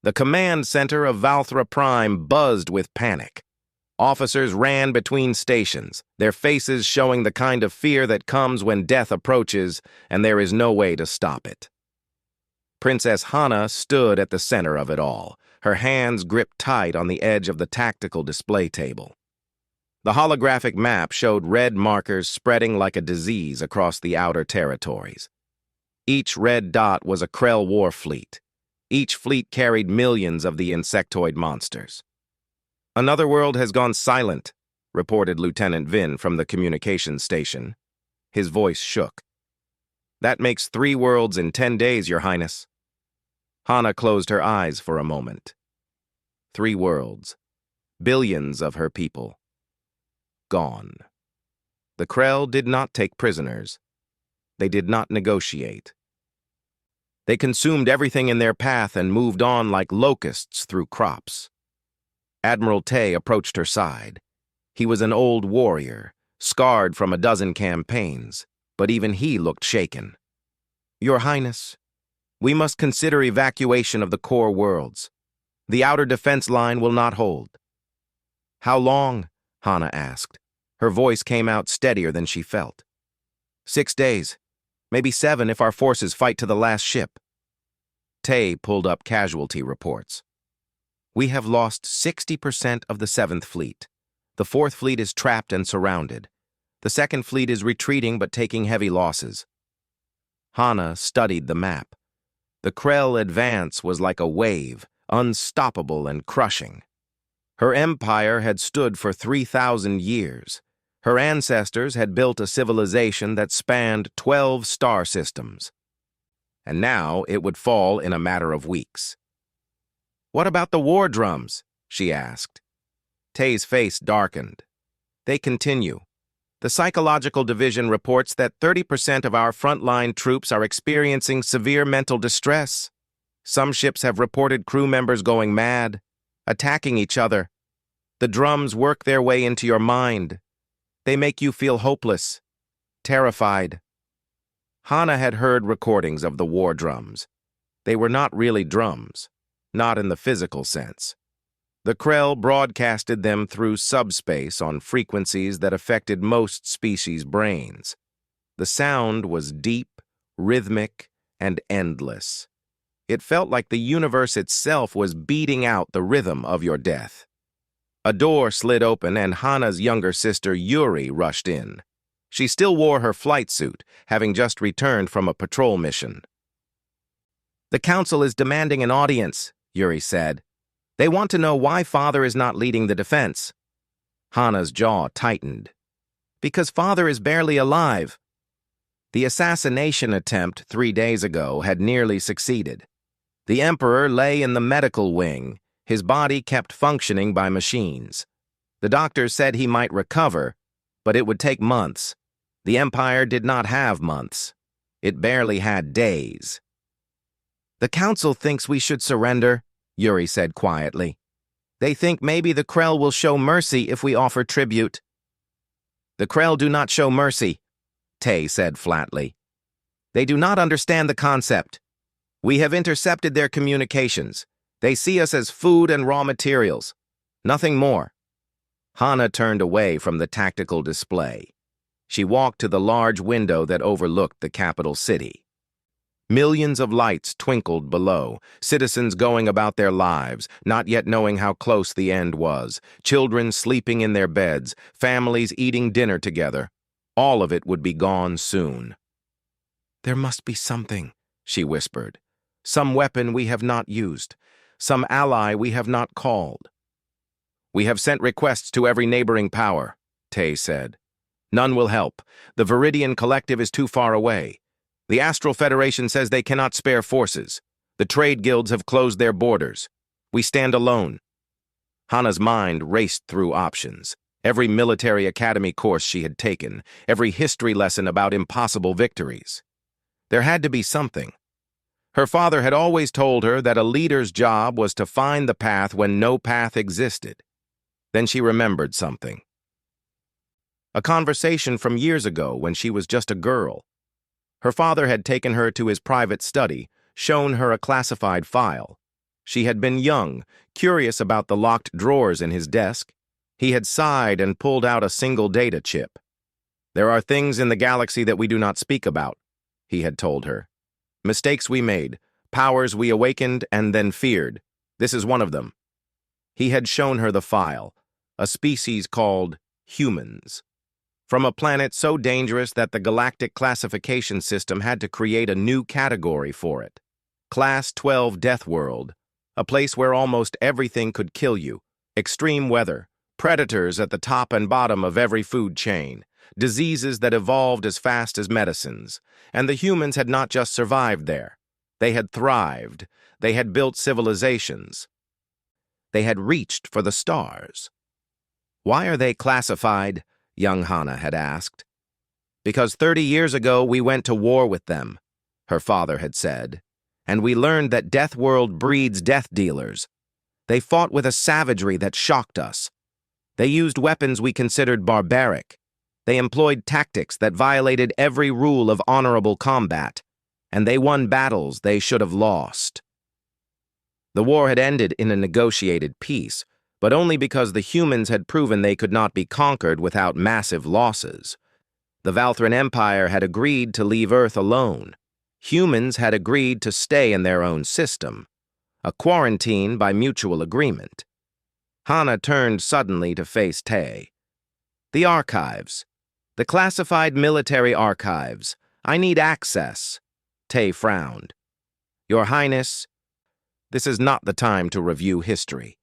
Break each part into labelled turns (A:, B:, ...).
A: The command center of Valthra Prime buzzed with panic. Officers ran between stations, their faces showing the kind of fear that comes when death approaches and there is no way to stop it. Princess Hana stood at the center of it all, her hands gripped tight on the edge of the tactical display table. The holographic map showed red markers spreading like a disease across the outer territories. Each red dot was a Krell war fleet. Each fleet carried millions of the insectoid monsters. "Another world has gone silent," reported Lieutenant Vin from the communications station. His voice shook. "That makes 3 worlds in 10 days, Your Highness." Hana closed her eyes for a moment. 3 worlds. Billions of her people. Gone. The Krell did not take prisoners. They did not negotiate. They consumed everything in their path and moved on like locusts through crops. Admiral Tay approached her side. He was an old warrior, scarred from a dozen campaigns, but even he looked shaken. "Your Highness, we must consider evacuation of the core worlds. The outer defense line will not hold." "How long?" Hana asked. Her voice came out steadier than she felt. 6 days. Maybe 7 if our forces fight to the last ship. Tay pulled up casualty reports. "We have lost 60% of the 7th Fleet. The 4th Fleet is trapped and surrounded. The 2nd Fleet is retreating but taking heavy losses." Hana studied the map. The Krell advance was like a wave, unstoppable and crushing. Her empire had stood for 3,000 years. Her ancestors had built a civilization that spanned 12 star systems. And now it would fall in a matter of weeks. "What about the war drums?" she asked. Tay's face darkened. "They continue. The Psychological Division reports that 30% of our frontline troops are experiencing severe mental distress. Some ships have reported crew members going mad, attacking each other. The drums work their way into your mind. They make you feel hopeless, terrified." Hana had heard recordings of the war drums. They were not really drums, not in the physical sense. The Krell broadcasted them through subspace on frequencies that affected most species' brains. The sound was deep, rhythmic, and endless. It felt like the universe itself was beating out the rhythm of your death. A door slid open and Hana's younger sister Yuri rushed in. She still wore her flight suit, having just returned from a patrol mission. "The Council is demanding an audience," Yuri said. "They want to know why Father is not leading the defense." Hana's jaw tightened. "Because Father is barely alive." The assassination attempt 3 days ago had nearly succeeded. The Emperor lay in the medical wing, his body kept functioning by machines. The doctors said he might recover, but it would take months. The Empire did not have months. It barely had days. "The Council thinks we should surrender," Yuri said quietly. "They think maybe the Krell will show mercy if we offer tribute." "The Krell do not show mercy," Tay said flatly. "They do not understand the concept. We have intercepted their communications. They see us as food and raw materials. Nothing more." Hana turned away from the tactical display. She walked to the large window that overlooked the capital city. Millions of lights twinkled below, citizens going about their lives, not yet knowing how close the end was, children sleeping in their beds, families eating dinner together. All of it would be gone soon. "There must be something," she whispered. "Some weapon we have not used. Some ally we have not called." "We have sent requests to every neighboring power," Tay said. "None will help. The Viridian Collective is too far away. The Astral Federation says they cannot spare forces. The trade guilds have closed their borders. We stand alone." Hana's mind raced through options. Every military academy course she had taken, every history lesson about impossible victories. There had to be something. Her father had always told her that a leader's job was to find the path when no path existed. Then she remembered something. A conversation from years ago when she was just a girl. Her father had taken her to his private study, shown her a classified file. She had been young, curious about the locked drawers in his desk. He had sighed and pulled out a single data chip. "There are things in the galaxy that we do not speak about," he had told her. "Mistakes we made, powers we awakened and then feared. This is one of them." He had shown her the file, a species called humans, from a planet so dangerous that the Galactic classification system had to create a new category for it. Class 12 Death World, a place where almost everything could kill you. Extreme weather, predators at the top and bottom of every food chain, diseases that evolved as fast as medicines. And the humans had not just survived there. They had thrived. They had built civilizations. They had reached for the stars. "Why are they classified?" young Hannah had asked. "Because 30 years ago we went to war with them," her father had said, "and we learned that Death World breeds death dealers. They fought with a savagery that shocked us. They used weapons we considered barbaric. They employed tactics that violated every rule of honorable combat, and they won battles they should have lost." The war had ended in a negotiated peace, but only because the humans had proven they could not be conquered without massive losses. The Valthran Empire had agreed to leave Earth alone. Humans had agreed to stay in their own system, a quarantine by mutual agreement. Hannah turned suddenly to face Tay. "The archives. The classified military archives. I need access." Tay frowned. "Your Highness, this is not the time to review history."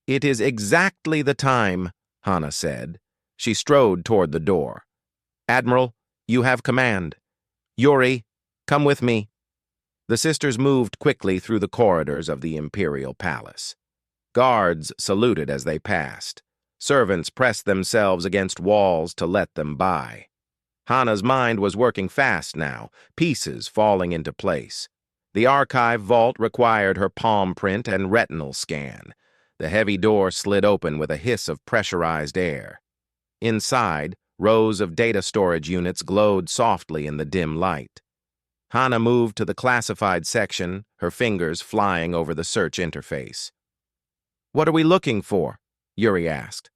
A: "It is exactly the time," Hannah said. She strode toward the door. "Admiral, you have command. Yuri, come with me." The sisters moved quickly through the corridors of the Imperial Palace. Guards saluted as they passed. Servants pressed themselves against walls to let them by. Hannah's mind was working fast now, pieces falling into place. The archive vault required her palm print and retinal scan. The heavy door slid open with a hiss of pressurized air. Inside, rows of data storage units glowed softly in the dim light. Hannah moved to the classified section, her fingers flying over the search interface. "What are we looking for?" Yuri asked.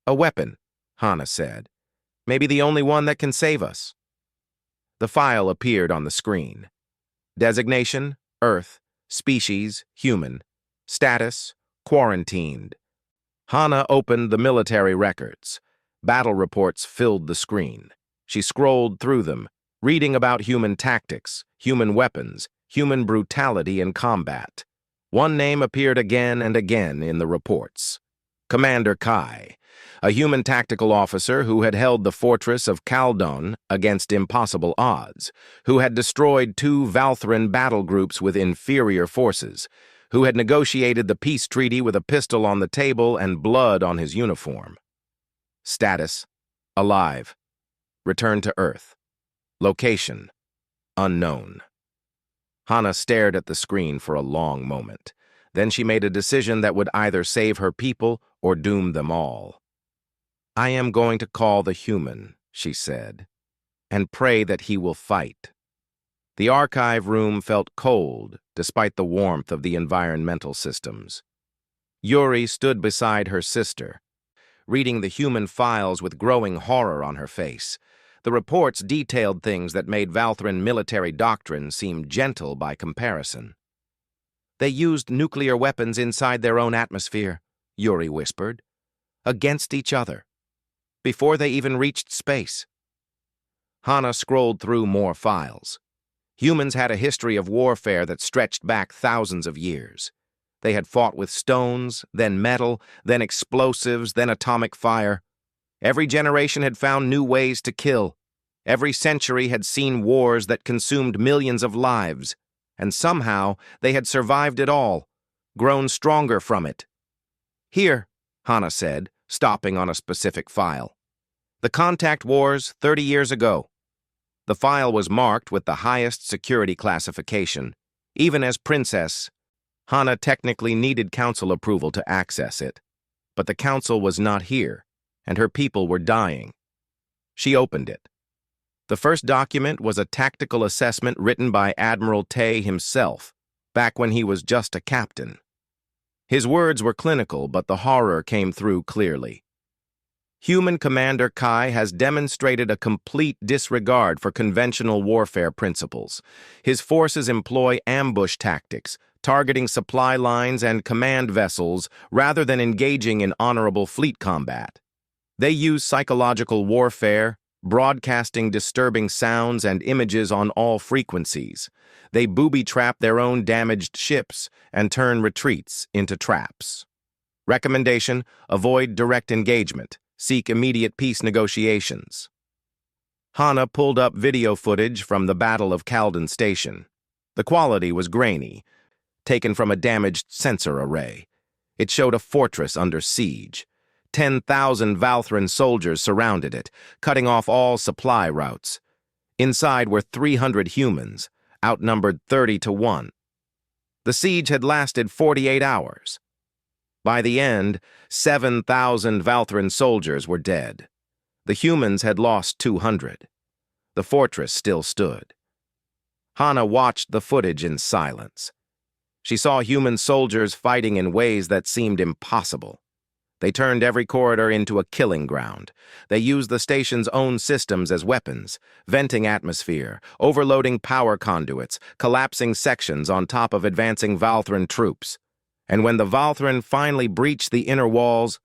A: "A weapon," Hannah said. "Maybe the only one that can save us." The file appeared on the screen. Designation, Earth. Species, human. Status, quarantined. Hannah opened the military records. Battle reports filled the screen. She scrolled through them, reading about human tactics, human weapons, human brutality in combat. One name appeared again and again in the reports. Commander Kai, a human tactical officer who had held the fortress of Kaldon against impossible odds, who had destroyed 2 Valthran battle groups with inferior forces, who had negotiated the peace treaty with a pistol on the table and blood on his uniform. Status, alive. Return to Earth. Location, unknown. Hannah stared at the screen for a long moment. Then she made a decision that would either save her people or doom them all. "I am going to call the human," she said, "and pray that he will fight." The archive room felt cold, despite the warmth of the environmental systems. Yuri stood beside her sister, reading the human files with growing horror on her face. The reports detailed things that made Valthran military doctrine seem gentle by comparison. "They used nuclear weapons inside their own atmosphere," Yuri whispered, "against each other, before they even reached space." Hannah scrolled through more files. Humans had a history of warfare that stretched back thousands of years. They had fought with stones, then metal, then explosives, then atomic fire. Every generation had found new ways to kill. Every century had seen wars that consumed millions of lives. And somehow they had survived it all, grown stronger from it. "Here," Hannah said, stopping on a specific file. "The Contact Wars 30 years ago." The file was marked with the highest security classification. Even as princess, Hannah technically needed council approval to access it. But the council was not here, and her people were dying. She opened it. The first document was a tactical assessment written by Admiral Tay himself. back when he was just a captain. His words were clinical, but the horror came through clearly. Human Commander Kai has demonstrated a complete disregard for conventional warfare principles. His forces employ ambush tactics, targeting supply lines and command vessels rather than engaging in honorable fleet combat. They use psychological warfare, broadcasting disturbing sounds and images on all frequencies. They booby-trap their own damaged ships and turn retreats into traps. Recommendation: avoid direct engagement. Seek immediate peace negotiations. Hana pulled up video footage from the Battle of Caldon Station. The quality was grainy, taken from a damaged sensor array. It showed a fortress under siege. 10,000 Valthran soldiers surrounded it, cutting off all supply routes. Inside were 300 humans, outnumbered 30-1. The siege had lasted 48 hours. By the end, 7,000 Valthran soldiers were dead. The humans had lost 200. The fortress still stood. Hana watched the footage in silence. She saw human soldiers fighting in ways that seemed impossible. They turned every corridor into a killing ground. They used the station's own systems as weapons, venting atmosphere, overloading power conduits, collapsing sections on top of advancing Valthran troops. And when the Valthran finally breached the inner walls,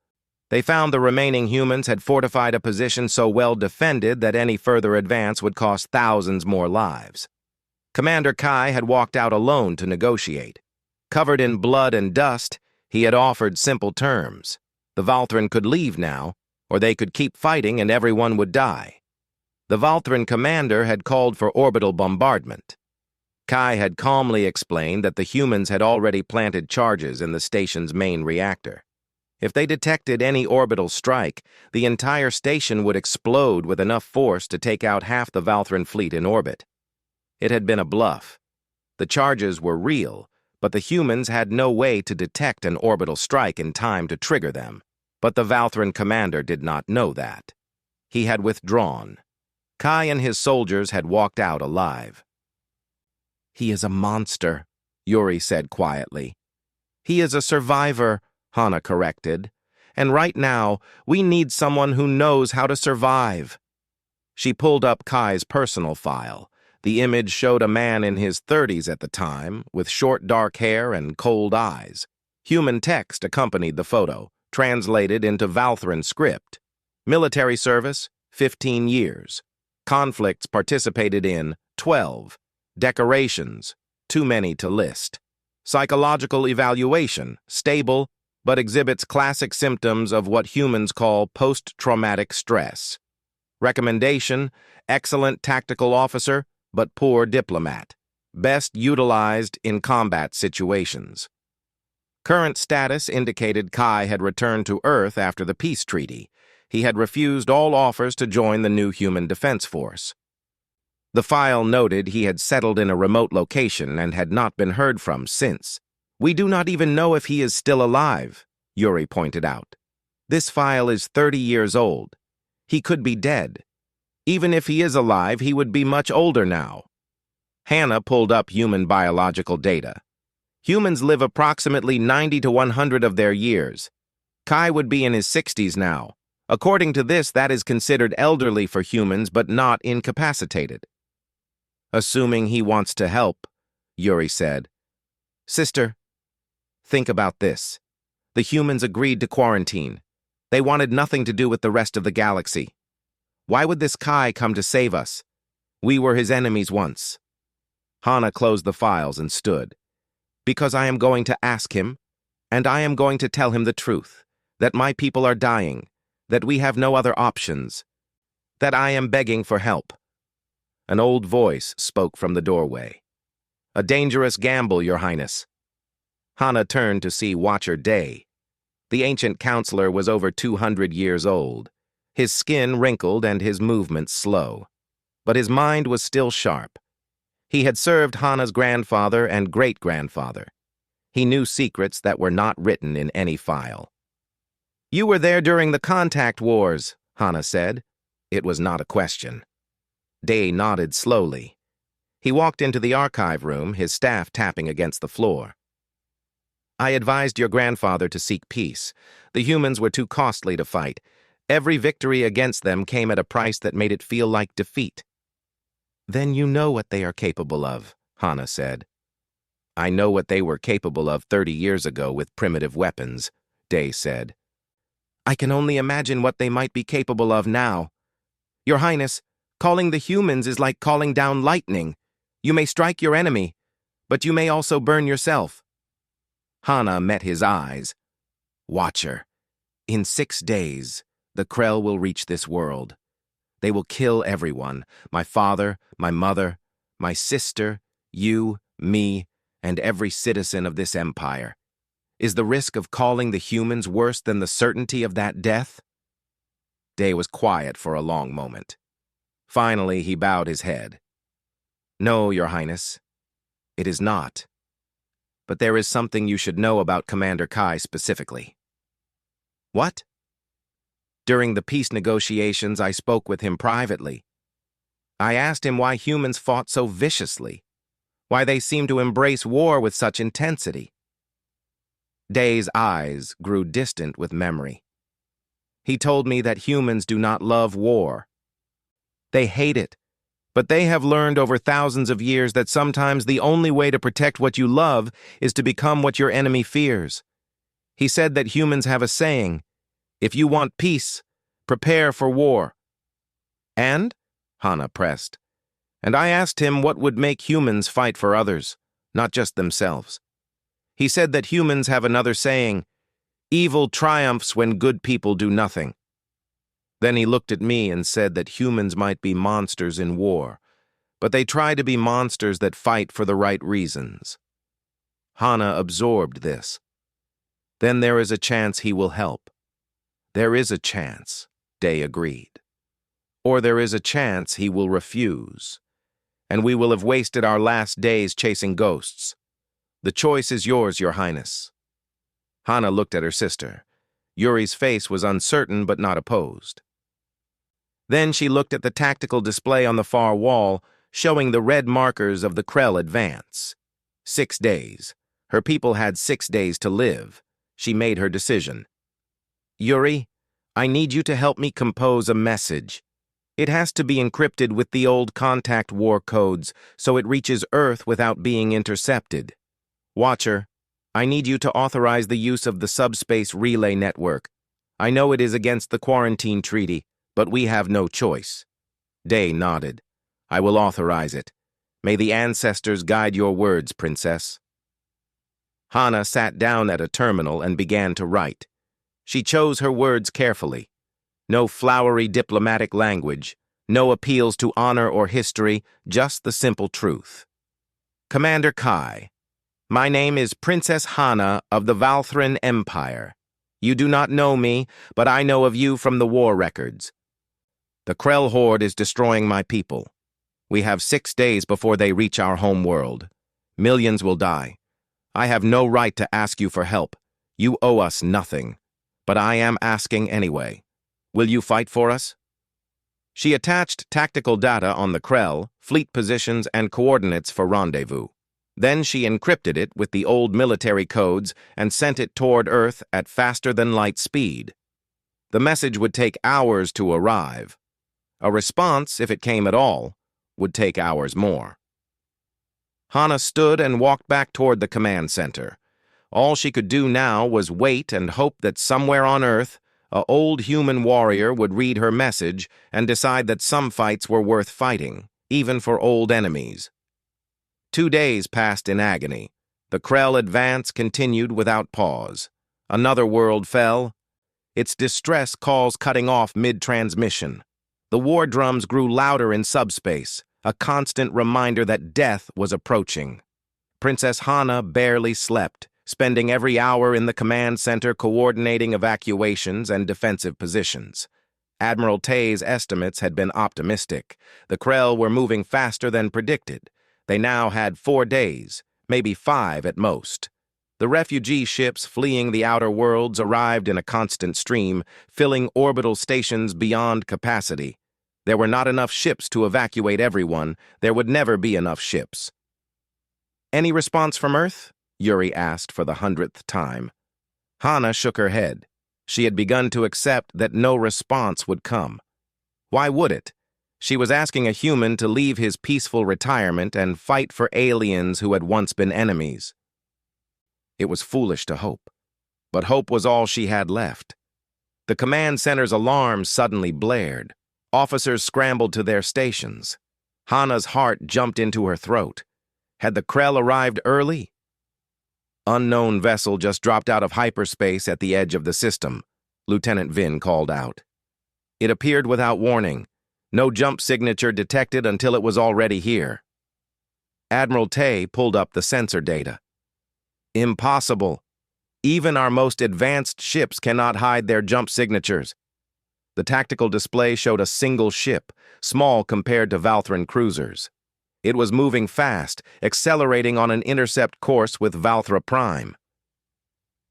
A: they found the remaining humans had fortified a position so well defended that any further advance would cost thousands more lives. Commander Kai had walked out alone to negotiate. Covered in blood and dust, he had offered simple terms. The Valthran could leave now, or they could keep fighting and everyone would die. The Valthran commander had called for orbital bombardment. Kai had calmly explained that the humans had already planted charges in the station's main reactor. If they detected any orbital strike, the entire station would explode with enough force to take out half the Valthran fleet in orbit. It had been a bluff. The charges were real, but the humans had no way to detect an orbital strike in time to trigger them. But the Valthran commander did not know that. He had withdrawn. Kai and his soldiers had walked out alive. "He is a monster," Yuri said quietly. "He is a survivor," Hana corrected. "And right now, we need someone who knows how to survive." She pulled up Kai's personal file. The image showed a man in his 30s at the time, with short dark hair and cold eyes. Human text accompanied the photo, translated into Valthran script. Military service, 15 years. Conflicts participated in, 12. Decorations, too many to list. Psychological evaluation, stable, but exhibits classic symptoms of what humans call post-traumatic stress. Recommendation: excellent tactical officer, but poor diplomat. Best utilized in combat situations. Current status indicated Kai had returned to Earth after the peace treaty. He had refused all offers to join the new human defense force. The file noted he had settled in a remote location and had not been heard from since. "We do not even know if he is still alive," Yuri pointed out. "This file is 30 years old. He could be dead. Even if he is alive, he would be much older now." Hana pulled up human biological data. Humans live approximately 90 to 100 of their years. Kai would be in his 60s now. According to this, that is considered elderly for humans but not incapacitated. "Assuming he wants to help," Yuri said. "Sister, think about this. The humans agreed to quarantine. They wanted nothing to do with the rest of the galaxy. Why would this Kai come to save us? We were his enemies once." Hana closed the files and stood. "Because I am going to ask him, and I am going to tell him the truth, that my people are dying, that we have no other options, that I am begging for help." An old voice spoke from the doorway. "A dangerous gamble, Your Highness." Hana turned to see Watcher Day. The ancient counselor was over 200 years old, his skin wrinkled and his movements slow. But his mind was still sharp. He had served Hana's grandfather and great-grandfather. He knew secrets that were not written in any file. "You were there during the contact wars," Hana said. It was not a question. Day nodded slowly. He walked into the archive room, his staff tapping against the floor. I advised your grandfather to seek peace. The humans were too costly to fight. Every victory against them came at a price that made it feel like defeat. Then you know what they are capable of, Hana said. I know what they were capable of 30 years ago with primitive weapons, Day said. I can only imagine what they might be capable of now. Your Highness, calling the humans is like calling down lightning. You may strike your enemy, but you may also burn yourself. Hana met his eyes. Watcher, in 6 days, the Krell will reach this world. They will kill everyone, my father, my mother, my sister, you, me, and every citizen of this empire. Is the risk of calling the humans worse than the certainty of that death? Day was quiet for a long moment. Finally, he bowed his head. No, Your Highness, it is not. But there is something you should know about Commander Kai specifically. What? During the peace negotiations, I spoke with him privately. I asked him why humans fought so viciously, why they seemed to embrace war with such intensity. Day's eyes grew distant with memory. He told me that humans do not love war. They hate it, but they have learned over thousands of years that sometimes the only way to protect what you love is to become what your enemy fears. He said that humans have a saying, if you want peace, prepare for war. And? Hana pressed. And I asked him what would make humans fight for others, not just themselves. He said that humans have another saying, evil triumphs when good people do nothing. Then he looked at me and said that humans might be monsters in war, but they try to be monsters that fight for the right reasons. Hana absorbed this. Then there is a chance he will help. There is a chance, Day agreed. Or there is a chance he will refuse, and we will have wasted our last days chasing ghosts. The choice is yours, Your Highness. Hana looked at her sister. Yuri's face was uncertain but not opposed. Then she looked at the tactical display on the far wall, showing the red markers of the Krell advance. 6 days. Her people had 6 days to live. She made her decision. Yuri, I need you to help me compose a message. It has to be encrypted with the old contact war codes so it reaches Earth without being intercepted. Watcher, I need you to authorize the use of the subspace relay network. I know it is against the quarantine treaty, but we have no choice. Day nodded. I will authorize it. May the ancestors guide your words, Princess. Hana sat down at a terminal and began to write. She chose her words carefully. No flowery diplomatic language, no appeals to honor or history, just the simple truth. Commander Kai, my name is Princess Hana of the Valthran Empire. You do not know me, but I know of you from the war records. The Krell horde is destroying my people. We have 6 days before they reach our home world. Millions will die. I have no right to ask you for help. You owe us nothing. But I am asking anyway. Will you fight for us? She attached tactical data on the Krell, fleet positions, and coordinates for rendezvous. Then she encrypted it with the old military codes and sent it toward Earth at faster-than-light speed. The message would take hours to arrive. A response, if it came at all, would take hours more. Hana stood and walked back toward the command center. All she could do now was wait and hope that somewhere on Earth, an old human warrior would read her message and decide that some fights were worth fighting, even for old enemies. 2 days passed in agony. The Krell advance continued without pause. Another world fell, its distress calls cutting off mid-transmission. The war drums grew louder in subspace, a constant reminder that death was approaching. Princess Hana barely slept, spending every hour in the command center coordinating evacuations and defensive positions. Admiral Tay's estimates had been optimistic. The Krell were moving faster than predicted. They now had 4 days, maybe 5 at most. The refugee ships fleeing the outer worlds arrived in a constant stream, filling orbital stations beyond capacity. There were not enough ships to evacuate everyone. There would never be enough ships. Any response from Earth? Yuri asked for the 100th time. Hana shook her head. She had begun to accept that no response would come. Why would it? She was asking a human to leave his peaceful retirement and fight for aliens who had once been enemies. It was foolish to hope, but hope was all she had left. The command center's alarm suddenly blared. Officers scrambled to their stations. Hana's heart jumped into her throat. Had the Krell arrived early? Unknown vessel just dropped out of hyperspace at the edge of the system, Lieutenant Vin called out. It appeared without warning. No jump signature detected until it was already here. Admiral Tay pulled up the sensor data. Impossible. Even our most advanced ships cannot hide their jump signatures. The tactical display showed a single ship, small compared to Valthran cruisers. It was moving fast, accelerating on an intercept course with Valthra Prime.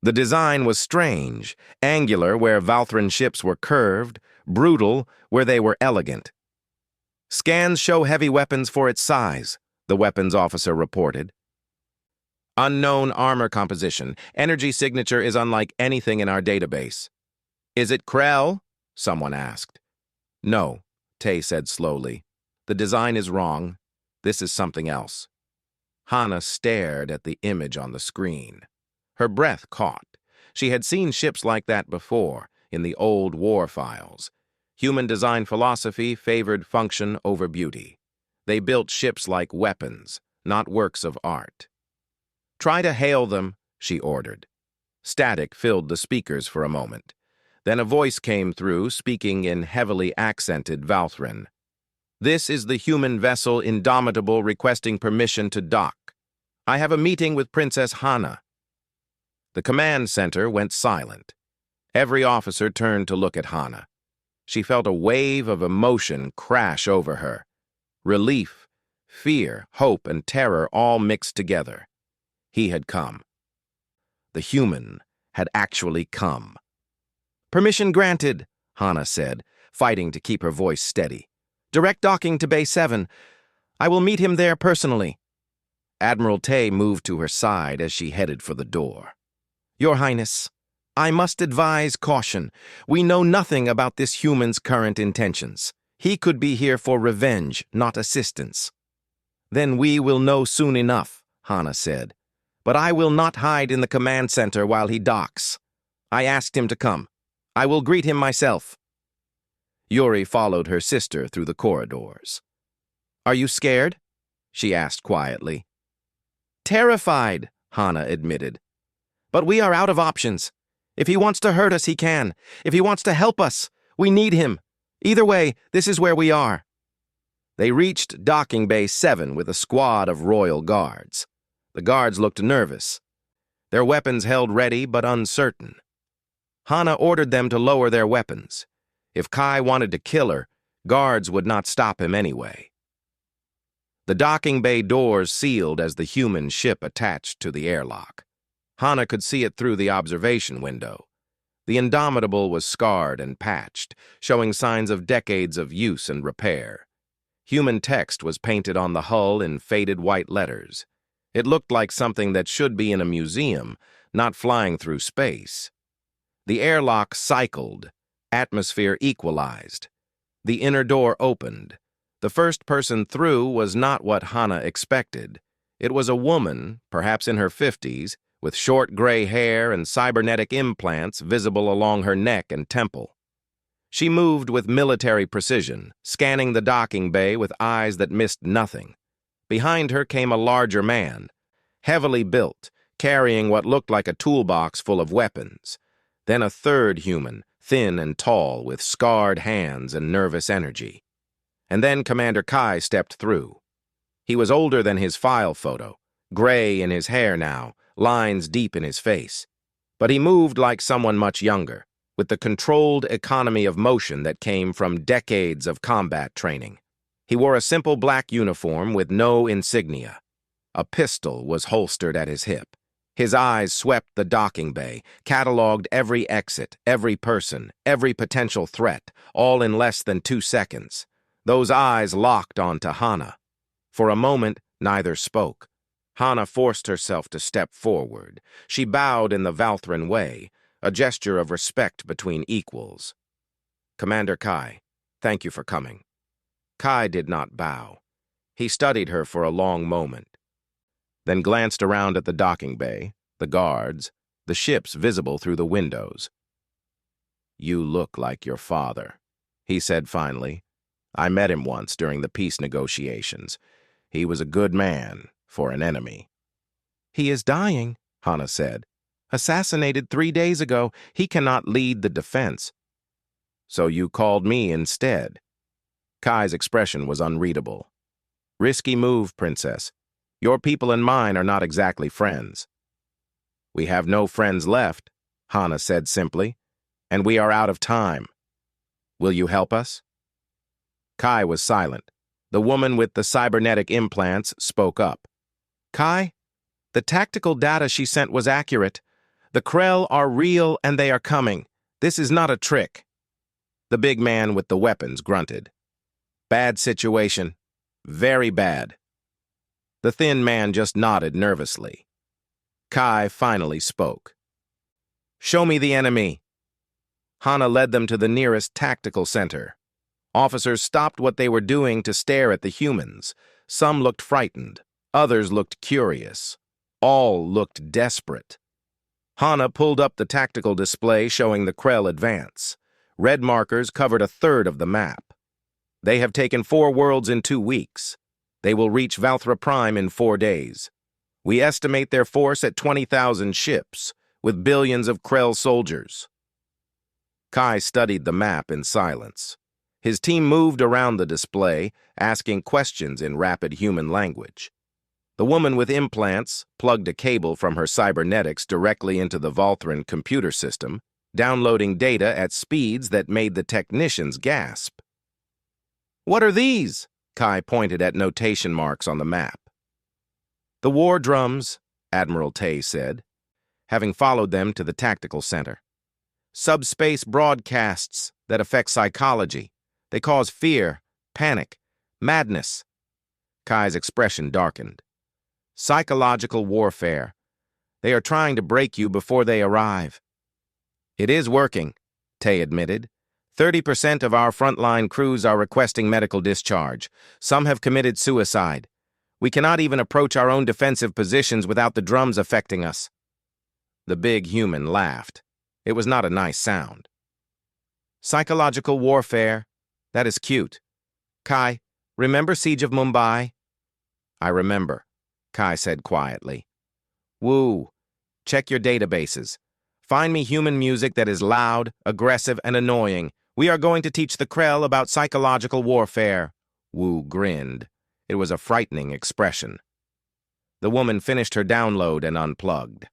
A: The design was strange, angular where Valthran ships were curved, brutal where they were elegant. Scans show heavy weapons for its size, the weapons officer reported. Unknown armor composition. Energy signature is unlike anything in our database. Is it Krell? Someone asked. No, Tay said slowly. The design is wrong. This is something else. Hana stared at the image on the screen. Her breath caught. She had seen ships like that before, in the old war files. Human design philosophy favored function over beauty. They built ships like weapons, not works of art. Try to hail them, she ordered. Static filled the speakers for a moment. Then a voice came through, speaking in heavily accented Valthran. This is the human vessel Indomitable requesting permission to dock. I have a meeting with Princess Hana. The command center went silent. Every officer turned to look at Hana. She felt a wave of emotion crash over her. Relief, fear, hope, and terror all mixed together. He had come. The human had actually come. Permission granted, Hana said, fighting to keep her voice steady. Direct docking to Bay 7. I will meet him there personally. Admiral Tay moved to her side as she headed for the door. Your Highness, I must advise caution. We know nothing about this human's current intentions. He could be here for revenge, not assistance. Then we will know soon enough, Hana said. But I will not hide in the command center while he docks. I asked him to come. I will greet him myself. Yuri followed her sister through the corridors. Are you scared? She asked quietly. Terrified, Hana admitted. But we are out of options. If he wants to hurt us, he can. If he wants to help us, we need him. Either way, this is where we are. They reached docking bay 7 with a squad of royal guards. The guards looked nervous. Their weapons held ready but uncertain. Hana ordered them to lower their weapons. If Kai wanted to kill her, guards would not stop him anyway. The docking bay doors sealed as the human ship attached to the airlock. Hana could see it through the observation window. The Indomitable was scarred and patched, showing signs of decades of use and repair. Human text was painted on the hull in faded white letters. It looked like something that should be in a museum, not flying through space. The airlock cycled. Atmosphere equalized. The inner door opened. The first person through was not what Hana expected. It was a woman, perhaps in her 50s, with short gray hair and cybernetic implants visible along her neck and temple. She moved with military precision, scanning the docking bay with eyes that missed nothing. Behind her came a larger man, heavily built, carrying what looked like a toolbox full of weapons. Then a third human, thin and tall, with scarred hands and nervous energy. And then Commander Kai stepped through. He was older than his file photo, gray in his hair now, lines deep in his face. But he moved like someone much younger, with the controlled economy of motion that came from decades of combat training. He wore a simple black uniform with no insignia. A pistol was holstered at his hip. His eyes swept the docking bay, cataloged every exit, every person, every potential threat, all in less than 2 seconds. Those eyes locked onto Hana. For a moment, neither spoke. Hana forced herself to step forward. She bowed in the Valthran way, a gesture of respect between equals. "Commander Kai, thank you for coming." Kai did not bow. He studied her for a long moment, then glanced around at the docking bay, the guards, the ships visible through the windows. "You look like your father," he said finally. "I met him once during the peace negotiations. He was a good man for an enemy." "He is dying," Hana said. "Assassinated 3 days ago. He cannot lead the defense." "So you called me instead." Kai's expression was unreadable. "Risky move, Princess. Your people and mine are not exactly friends." "We have no friends left," Hana said simply, "and we are out of time. Will you help us?" Kai was silent. The woman with the cybernetic implants spoke up. "Kai, the tactical data she sent was accurate. The Krell are real and they are coming. This is not a trick." The big man with the weapons grunted. "Bad situation. Very bad." The thin man just nodded nervously. Kai finally spoke. "Show me the enemy." Hana led them to the nearest tactical center. Officers stopped what they were doing to stare at the humans. Some looked frightened. Others looked curious. All looked desperate. Hana pulled up the tactical display showing the Krell advance. Red markers covered a third of the map. They have taken 4 worlds in 2 weeks. They will reach Valthra Prime in 4 days. We estimate their force at 20,000 ships, with billions of Krell soldiers. Kai studied the map in silence. His team moved around the display, asking questions in rapid human language. The woman with implants plugged a cable from her cybernetics directly into the Valthran computer system, downloading data at speeds that made the technicians gasp. "What are these?" Kai pointed at notation marks on the map. "The war drums," Admiral Tay said, having followed them to the tactical center. "Subspace broadcasts that affect psychology. They cause fear, panic, madness." Kai's expression darkened. "Psychological warfare. They are trying to break you before they arrive." "It is working," Tay admitted. 30% of our frontline crews are requesting medical discharge. Some have committed suicide. We cannot even approach our own defensive positions without the drums affecting us." The big human laughed. It was not a nice sound. "Psychological warfare. That is cute. Kai, remember Siege of Mumbai?" "I remember," Kai said quietly. "Woo. Check your databases. Find me human music that is loud, aggressive, and annoying. We are going to teach the Krell about psychological warfare." Wu grinned. It was a frightening expression. The woman finished her download and unplugged.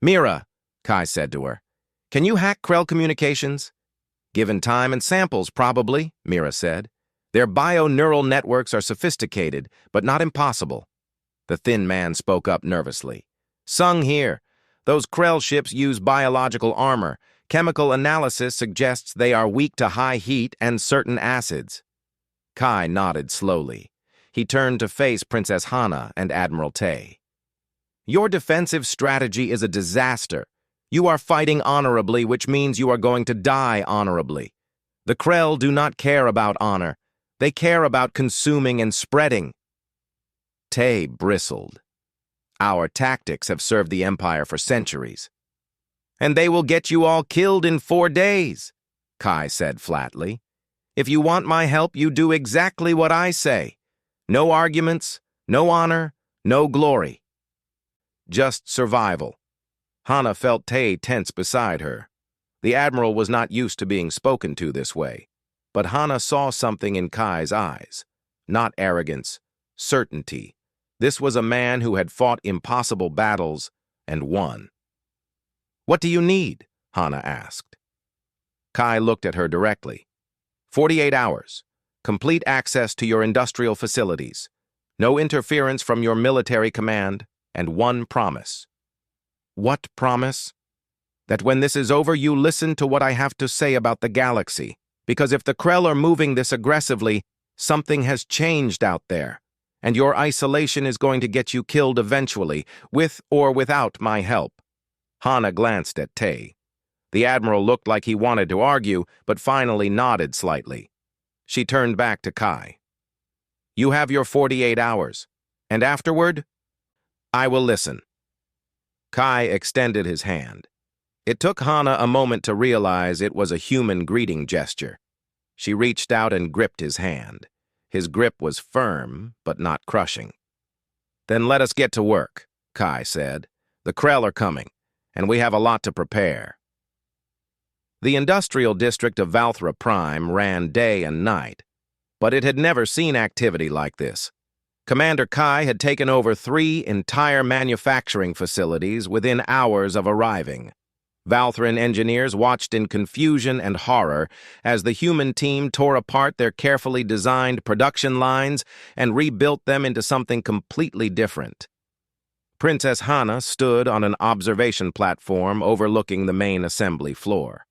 A: "Mira," Kai said to her, "can you hack Krell communications?" "Given time and samples, probably," Mira said. "Their bio-neural networks are sophisticated, but not impossible." The thin man spoke up nervously. "Sung here. Those Krell ships use biological armor. Chemical analysis suggests they are weak to high heat and certain acids." Kai nodded slowly. He turned to face Princess Hana and Admiral Tay. "Your defensive strategy is a disaster. You are fighting honorably, which means you are going to die honorably. The Krell do not care about honor. They care about consuming and spreading." Tay bristled. "Our tactics have served the Empire for centuries." "And they will get you all killed in 4 days," Kai said flatly. "If you want my help, you do exactly what I say. No arguments, no honor, no glory. Just survival." Hana felt Tay tense beside her. The Admiral was not used to being spoken to this way, but Hana saw something in Kai's eyes. Not arrogance, certainty. This was a man who had fought impossible battles and won. "What do you need?" Hana asked. Kai looked at her directly. 48 hours. Complete access to your industrial facilities. No interference from your military command, and one promise." "What promise?" "That when this is over, you listen to what I have to say about the galaxy." Because if the Krell are moving this aggressively, something has changed out there, and your isolation is going to get you killed eventually, with or without my help. Hana glanced at Tay. The Admiral looked like he wanted to argue, but finally nodded slightly. She turned back to Kai. You have your 48 hours, and afterward, I will listen. Kai extended his hand. It took Hana a moment to realize it was a human greeting gesture. She reached out and gripped his hand. His grip was firm, but not crushing. Then let us get to work, Kai said. The Krell are coming, and we have a lot to prepare. The industrial district of Valthra Prime ran day and night, but it had never seen activity like this. Commander Kai had taken over 3 entire manufacturing facilities within hours of arriving. Valthran engineers watched in confusion and horror as the human team tore apart their carefully designed production lines and rebuilt them into something completely different. Princess Hana stood on an observation platform overlooking the main assembly floor.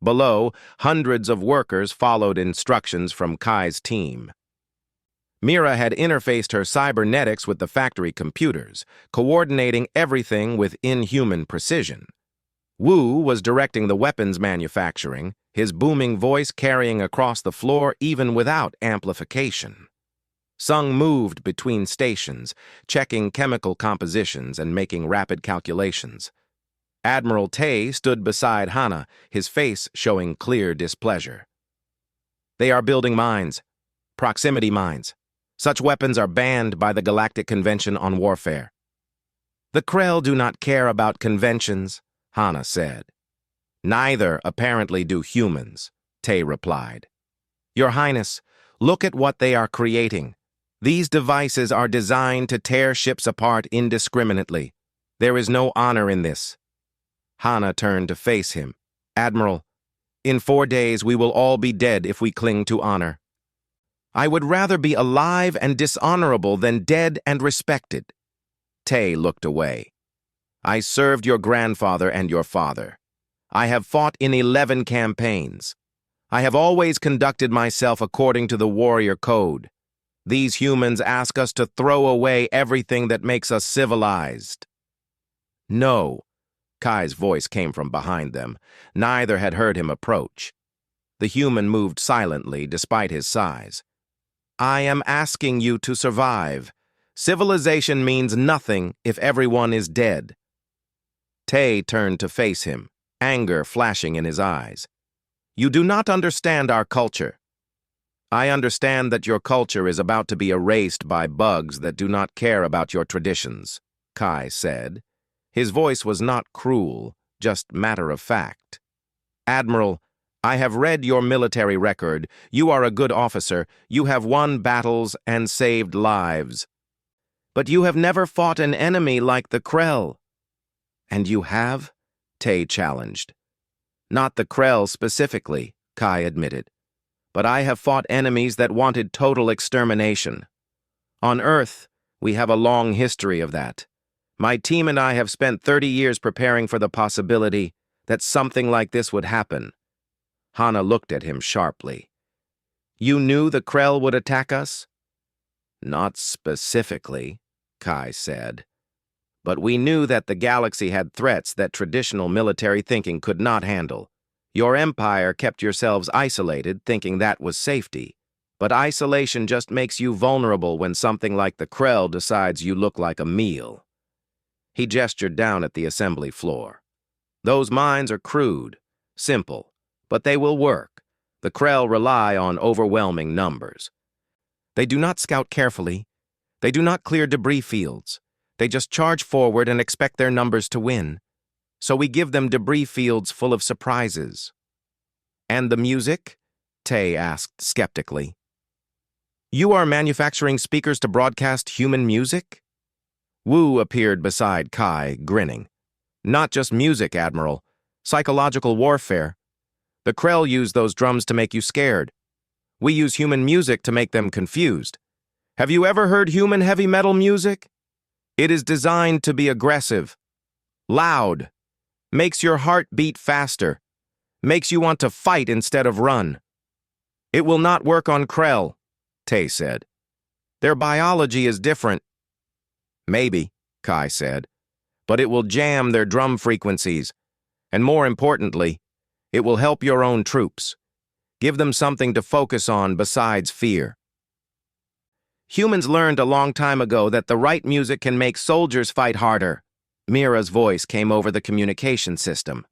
A: Below, hundreds of workers followed instructions from Kai's team. Mira had interfaced her cybernetics with the factory computers, coordinating everything with inhuman precision. Wu was directing the weapons manufacturing, his booming voice carrying across the floor even without amplification. Sung moved between stations, checking chemical compositions and making rapid calculations. Admiral Tay stood beside Hana, his face showing clear displeasure. They are building mines, proximity mines. Such weapons are banned by the Galactic Convention on Warfare. The Krell do not care about conventions, Hana said. Neither, apparently, do humans, Tay replied. Your Highness, look at what they are creating. These devices are designed to tear ships apart indiscriminately. There is no honor in this. Hana turned to face him. Admiral, in 4 days we will all be dead if we cling to honor. I would rather be alive and dishonorable than dead and respected. Tay looked away. I served your grandfather and your father. I have fought in 11 campaigns. I have always conducted myself according to the warrior code. These humans ask us to throw away everything that makes us civilized. No, Kai's voice came from behind them. Neither had heard him approach. The human moved silently despite his size. I am asking you to survive. Civilization means nothing if everyone is dead. Tay turned to face him, anger flashing in his eyes. You do not understand our culture. I understand that your culture is about to be erased by bugs that do not care about your traditions, Kai said. His voice was not cruel, just matter of fact. Admiral, I have read your military record. You are a good officer. You have won battles and saved lives. But you have never fought an enemy like the Krell. And you have? Tay challenged. Not the Krell specifically, Kai admitted. But I have fought enemies that wanted total extermination. On Earth, we have a long history of that. My team and I have spent 30 years preparing for the possibility that something like this would happen. Hana looked at him sharply. You knew the Krell would attack us? Not specifically, Kai said. But we knew that the galaxy had threats that traditional military thinking could not handle. Your empire kept yourselves isolated, thinking that was safety. But isolation just makes you vulnerable when something like the Krell decides you look like a meal. He gestured down at the assembly floor. Those mines are crude, simple, but they will work. The Krell rely on overwhelming numbers. They do not scout carefully. They do not clear debris fields. They just charge forward and expect their numbers to win. So we give them debris fields full of surprises. And the music? Tay asked skeptically. You are manufacturing speakers to broadcast human music? Wu appeared beside Kai, grinning. Not just music, Admiral. Psychological warfare. The Krell use those drums to make you scared. We use human music to make them confused. Have you ever heard human heavy metal music? It is designed to be aggressive, loud, makes your heart beat faster, makes you want to fight instead of run. It will not work on Krell, Tay said. Their biology is different. Maybe, Kai said, but it will jam their drum frequencies, and more importantly, it will help your own troops. Give them something to focus on besides fear. Humans learned a long time ago that the right music can make soldiers fight harder. Mira's voice came over the communication system.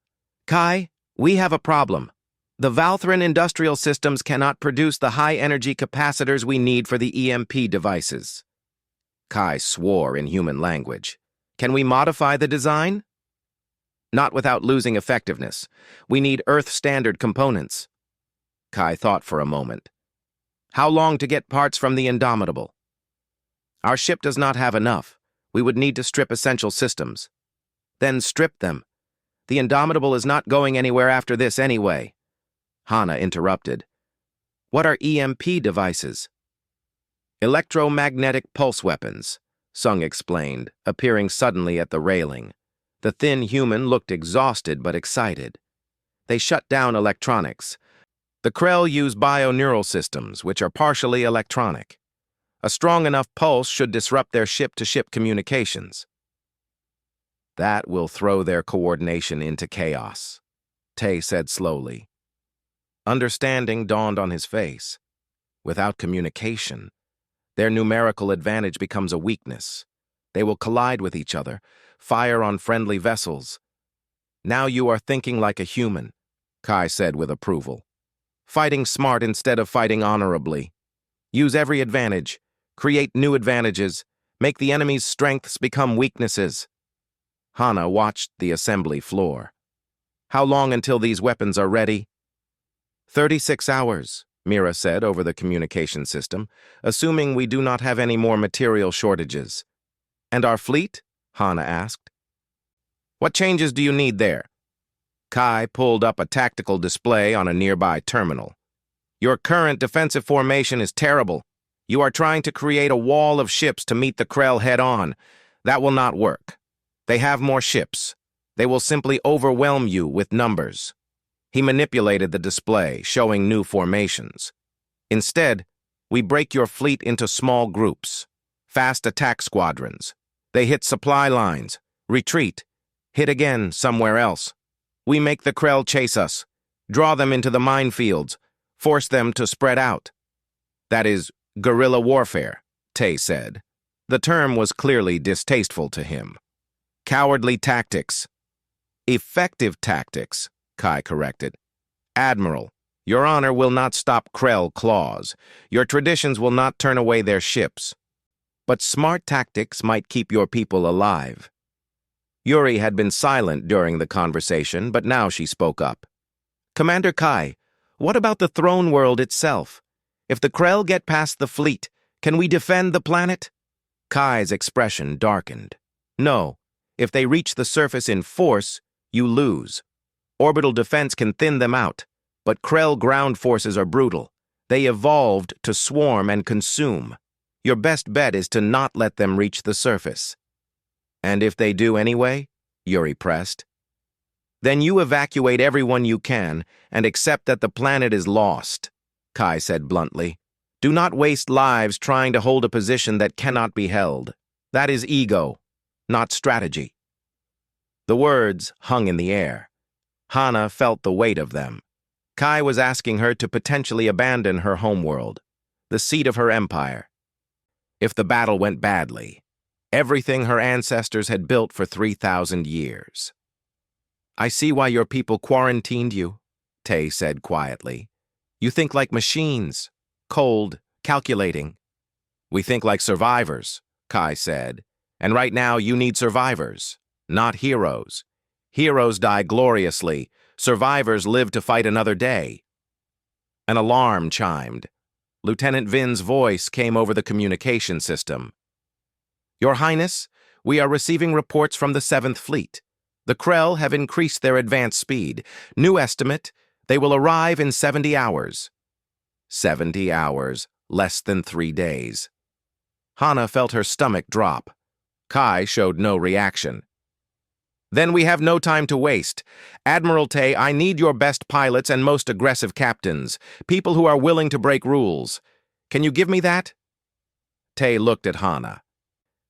A: Kai, we have a problem. The Valthran industrial systems cannot produce the high-energy capacitors we need for the EMP devices. Kai swore in human language. Can we modify the design? Not without losing effectiveness. We need Earth-standard components. Kai thought for a moment. How long to get parts from the Indomitable? Our ship does not have enough. We would need to strip essential systems. Then strip them. The Indomitable is not going anywhere after this anyway. Hana interrupted. What are EMP devices? Electromagnetic pulse weapons, Sung explained, appearing suddenly at the railing. The thin human looked exhausted but excited. They shut down electronics. The Krell use bioneural systems, which are partially electronic. A strong enough pulse should disrupt their ship-to-ship communications. That will throw their coordination into chaos, Tay said slowly. Understanding dawned on his face. Without communication, their numerical advantage becomes a weakness. They will collide with each other, fire on friendly vessels. Now you are thinking like a human, Kai said with approval. Fighting smart instead of fighting honorably. Use every advantage, create new advantages, make the enemy's strengths become weaknesses. Hana watched the assembly floor. How long until these weapons are ready? 36 hours, Mira said over the communication system, assuming we do not have any more material shortages. And our fleet? Hana asked. What changes do you need there? Kai pulled up a tactical display on a nearby terminal. Your current defensive formation is terrible. You are trying to create a wall of ships to meet the Krell head-on. That will not work. They have more ships. They will simply overwhelm you with numbers. He manipulated the display, showing new formations. Instead, we break your fleet into small groups, fast attack squadrons. They hit supply lines, retreat, hit again somewhere else. We make the Krell chase us, draw them into the minefields, force them to spread out. That is guerrilla warfare, Tay said. The term was clearly distasteful to him. Cowardly tactics. Effective tactics, Kai corrected. Admiral, your honor will not stop Krell claws. Your traditions will not turn away their ships. But smart tactics might keep your people alive. Yuri had been silent during the conversation, but now she spoke up. Commander Kai, what about the throne world itself? If the Krell get past the fleet, can we defend the planet? Kai's expression darkened. No, if they reach the surface in force, you lose. Orbital defense can thin them out, but Krell ground forces are brutal. They evolved to swarm and consume. Your best bet is to not let them reach the surface. And if they do anyway, Yuri pressed, then you evacuate everyone you can and accept that the planet is lost, Kai said bluntly. Do not waste lives trying to hold a position that cannot be held. That is ego, not strategy. The words hung in the air. Hana felt the weight of them. Kai was asking her to potentially abandon her homeworld, the seat of her empire. If the battle went badly, everything her ancestors had built for 3,000 years. I see why your people quarantined you, Tay said quietly. You think like machines, cold, calculating. We think like survivors, Kai said. And right now you need survivors, not heroes. Heroes die gloriously. Survivors live to fight another day. An alarm chimed. Lieutenant Vin's voice came over the communication system. Your Highness, we are receiving reports from the 7th Fleet. The Krell have increased their advance speed. New estimate, they will arrive in 70 hours. 70 hours, less than 3 days. Hana felt her stomach drop. Kai showed no reaction. Then we have no time to waste. Admiral Tay, I need your best pilots and most aggressive captains, people who are willing to break rules. Can you give me that? Tay looked at Hana.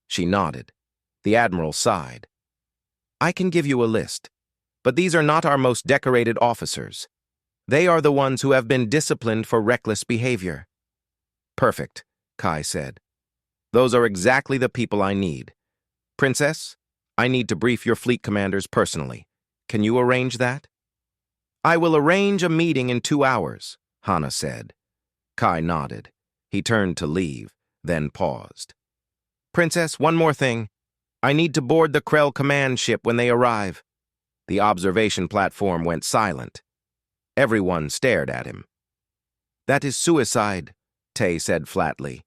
A: She nodded. The Admiral sighed. I can give you a list, but these are not our most decorated officers. They are the ones who have been disciplined for reckless behavior. Perfect, Kai said. Those are exactly the people I need. Princess, I need to brief your fleet commanders personally. Can you arrange that? I will arrange a meeting in 2 hours, Hana said. Kai nodded. He turned to leave, then paused. Princess, one more thing. I need to board the Krell command ship when they arrive. The observation platform went silent. Everyone stared at him. That is suicide, Tay said flatly.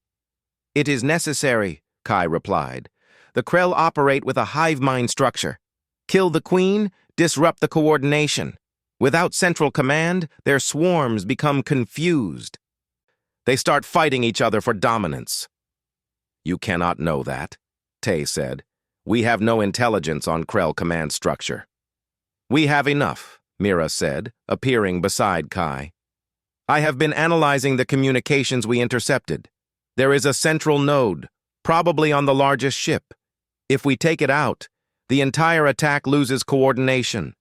A: It is necessary, Kai replied. The Krell operate with a hive mind structure. Kill the Queen, disrupt the coordination. Without central command, their swarms become confused. They start fighting each other for dominance. You cannot know that, Tay said. We have no intelligence on Krell command structure. We have enough, Mira said, appearing beside Kai. I have been analyzing the communications we intercepted. There is a central node, probably on the largest ship. If we take it out, the entire attack loses coordination.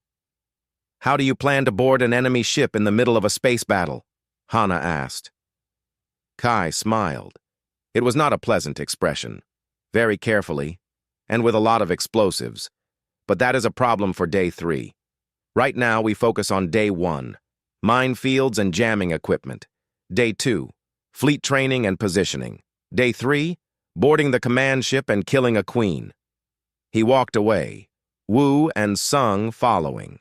A: How do you plan to board an enemy ship in the middle of a space battle? Hana asked. Kai smiled. It was not a pleasant expression. Very carefully, and with a lot of explosives. But that is a problem for day 3. Right now, we focus on day 1, minefields and jamming equipment. Day 2, fleet training and positioning. Day 3, boarding the command ship and killing a queen. He walked away, Wu and Sung following.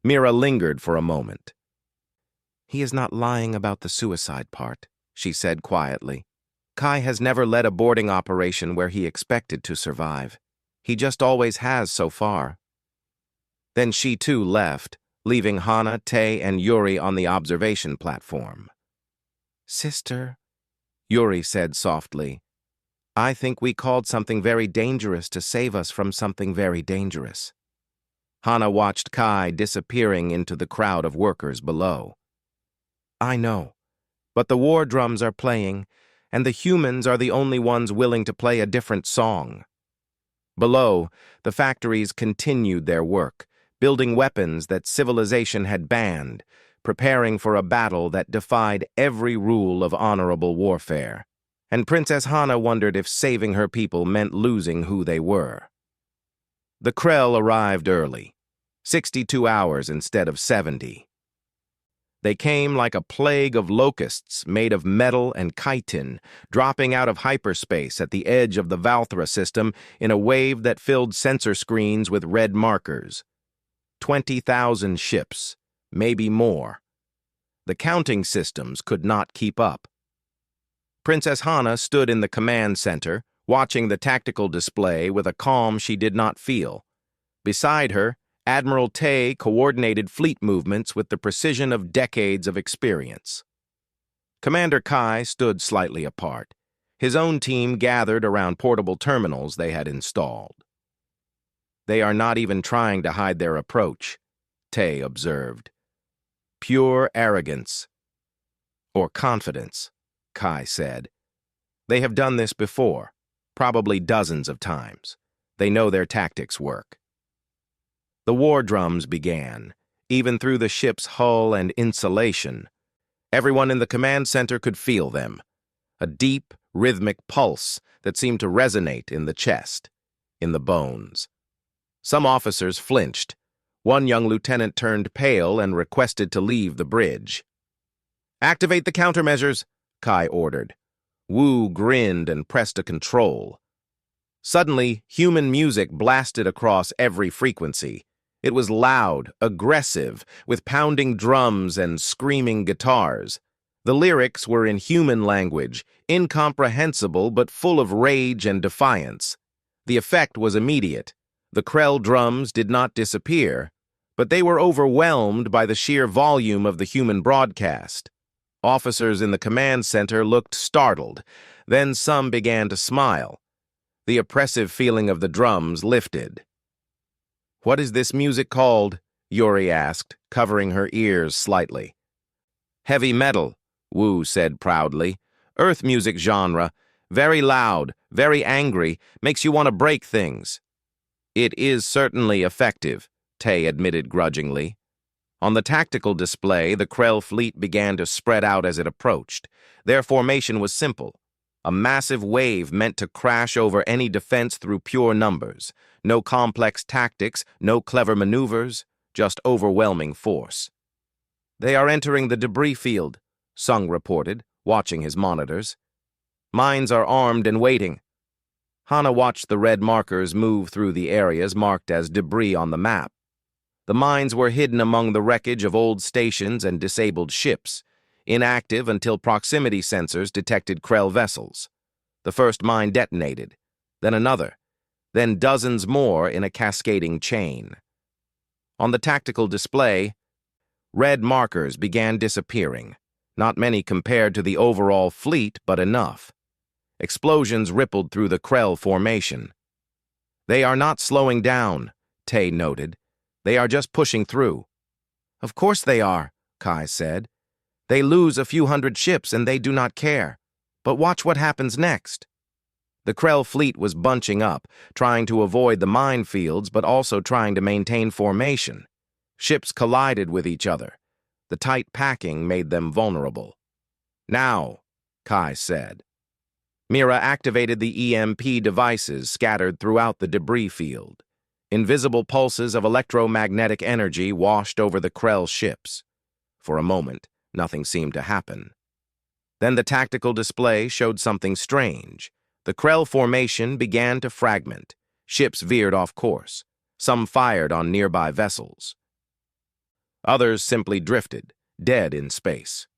A: Mira lingered for a moment. He is not lying about the suicide part, she said quietly. Kai has never led a boarding operation where he expected to survive. He just always has so far. Then she too left, leaving Hana, Tay, and Yuri on the observation platform. Sister, Yuri said softly, I think we called something very dangerous to save us from something very dangerous. Hana watched Kai disappearing into the crowd of workers below. I know, but the war drums are playing, and the humans are the only ones willing to play a different song. Below, the factories continued their work, building weapons that civilization had banned, preparing for a battle that defied every rule of honorable warfare. And Princess Hana wondered if saving her people meant losing who they were. The Krell arrived early, 62 hours instead of 70. They came like a plague of locusts made of metal and chitin, dropping out of hyperspace at the edge of the Valthra system in a wave that filled sensor screens with red markers. 20,000 ships, maybe more. The counting systems could not keep up. Princess Hana stood in the command center, watching the tactical display with a calm she did not feel. Beside her, Admiral Tay coordinated fleet movements with the precision of decades of experience. Commander Kai stood slightly apart. His own team gathered around portable terminals they had installed. They are not even trying to hide their approach, Tay observed. Pure arrogance. Or confidence, Kai said. They have done this before, probably dozens of times. They know their tactics work. The war drums began, even through the ship's hull and insulation. Everyone in the command center could feel them, a deep, rhythmic pulse that seemed to resonate in the chest, in the bones. Some officers flinched. One young lieutenant turned pale and requested to leave the bridge. Activate the countermeasures, Kai ordered. Wu grinned and pressed a control. Suddenly, human music blasted across every frequency. It was loud, aggressive, with pounding drums and screaming guitars. The lyrics were in human language, incomprehensible but full of rage and defiance. The effect was immediate. The Krell drums did not disappear, but they were overwhelmed by the sheer volume of the human broadcast. Officers in the command center looked startled. Then some began to smile. The oppressive feeling of the drums lifted. What is this music called? Yuri asked, covering her ears slightly. Heavy metal, Wu said proudly. Earth music genre. Very loud, very angry, makes you want to break things. It is certainly effective, Tay admitted grudgingly. On the tactical display, the Krell fleet began to spread out as it approached. Their formation was simple. A massive wave meant to crash over any defense through pure numbers. No complex tactics, no clever maneuvers, just overwhelming force. They are entering the debris field, Sung reported, watching his monitors. Mines are armed and waiting. Hana watched the red markers move through the areas marked as debris on the map. The mines were hidden among the wreckage of old stations and disabled ships, inactive until proximity sensors detected Krell vessels. The first mine detonated, then another, then dozens more in a cascading chain. On the tactical display, red markers began disappearing, not many compared to the overall fleet, but enough. Explosions rippled through the Krell formation. They are not slowing down, Tay noted. They are just pushing through. Of course they are, Kai said. They lose a few hundred ships and they do not care. But watch what happens next. The Krell fleet was bunching up, trying to avoid the minefields but also trying to maintain formation. Ships collided with each other. The tight packing made them vulnerable. Now, Kai said. Mira activated the EMP devices scattered throughout the debris field. Invisible pulses of electromagnetic energy washed over the Krell ships. For a moment, nothing seemed to happen. Then the tactical display showed something strange. The Krell formation began to fragment. Ships veered off course. Some fired on nearby vessels. Others simply drifted, dead in space.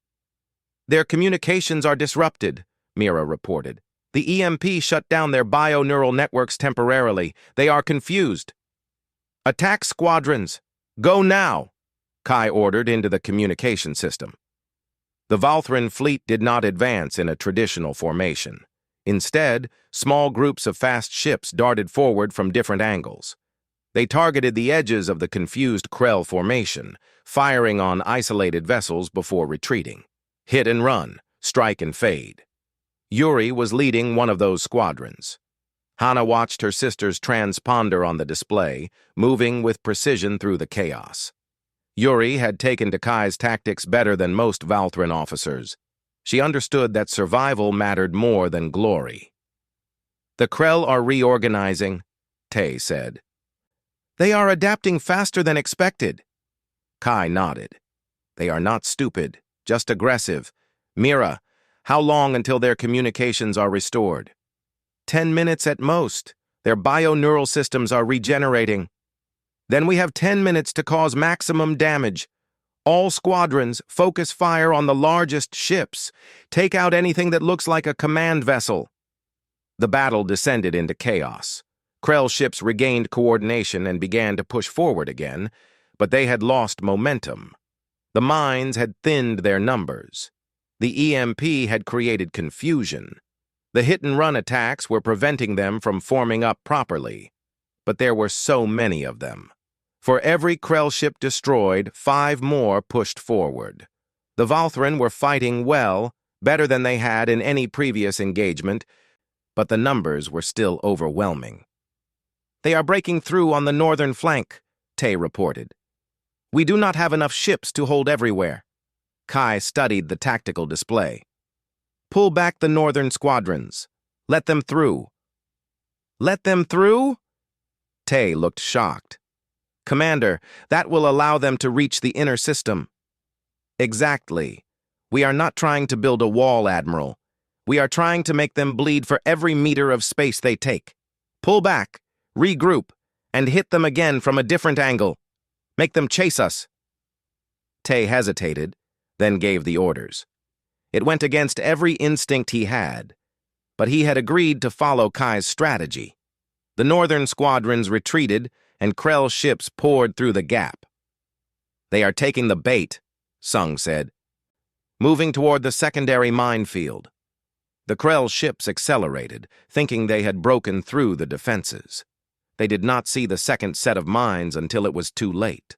A: Their communications are disrupted, Mira reported. The EMP shut down their bio-neural networks temporarily. They are confused. Attack squadrons! Go now! Kai ordered into the communication system. The Valthran fleet did not advance in a traditional formation. Instead, small groups of fast ships darted forward from different angles. They targeted the edges of the confused Krell formation, firing on isolated vessels before retreating. Hit and run, strike and fade. Yuri was leading one of those squadrons. Hana watched her sister's transponder on the display, moving with precision through the chaos. Yuri had taken to Kai's tactics better than most Valthran officers. She understood that survival mattered more than glory. The Krell are reorganizing, Tay said. They are adapting faster than expected. Kai nodded. They are not stupid, just aggressive. Mira, how long until their communications are restored? 10 minutes at most. Their bio-neural systems are regenerating. Then we have 10 minutes to cause maximum damage. All squadrons focus fire on the largest ships. Take out anything that looks like a command vessel. The battle descended into chaos. Krell ships regained coordination and began to push forward again, but they had lost momentum. The mines had thinned their numbers. The EMP had created confusion. The hit-and-run attacks were preventing them from forming up properly. But there were so many of them. For every Krell ship destroyed, 5 more pushed forward. The Valthran were fighting well, better than they had in any previous engagement, but the numbers were still overwhelming. They are breaking through on the northern flank, Tay reported. We do not have enough ships to hold everywhere. Kai studied the tactical display. Pull back the northern squadrons. Let them through. Let them through? Tay looked shocked. Commander, that will allow them to reach the inner system. Exactly. We are not trying to build a wall, Admiral. We are trying to make them bleed for every meter of space they take. Pull back, regroup, and hit them again from a different angle. Make them chase us. Tay hesitated, then gave the orders. It went against every instinct he had, but he had agreed to follow Kai's strategy. The northern squadrons retreated, and Krell ships poured through the gap. They are taking the bait, Sung said, moving toward the secondary minefield. The Krell ships accelerated, thinking they had broken through the defenses. They did not see the second set of mines until it was too late.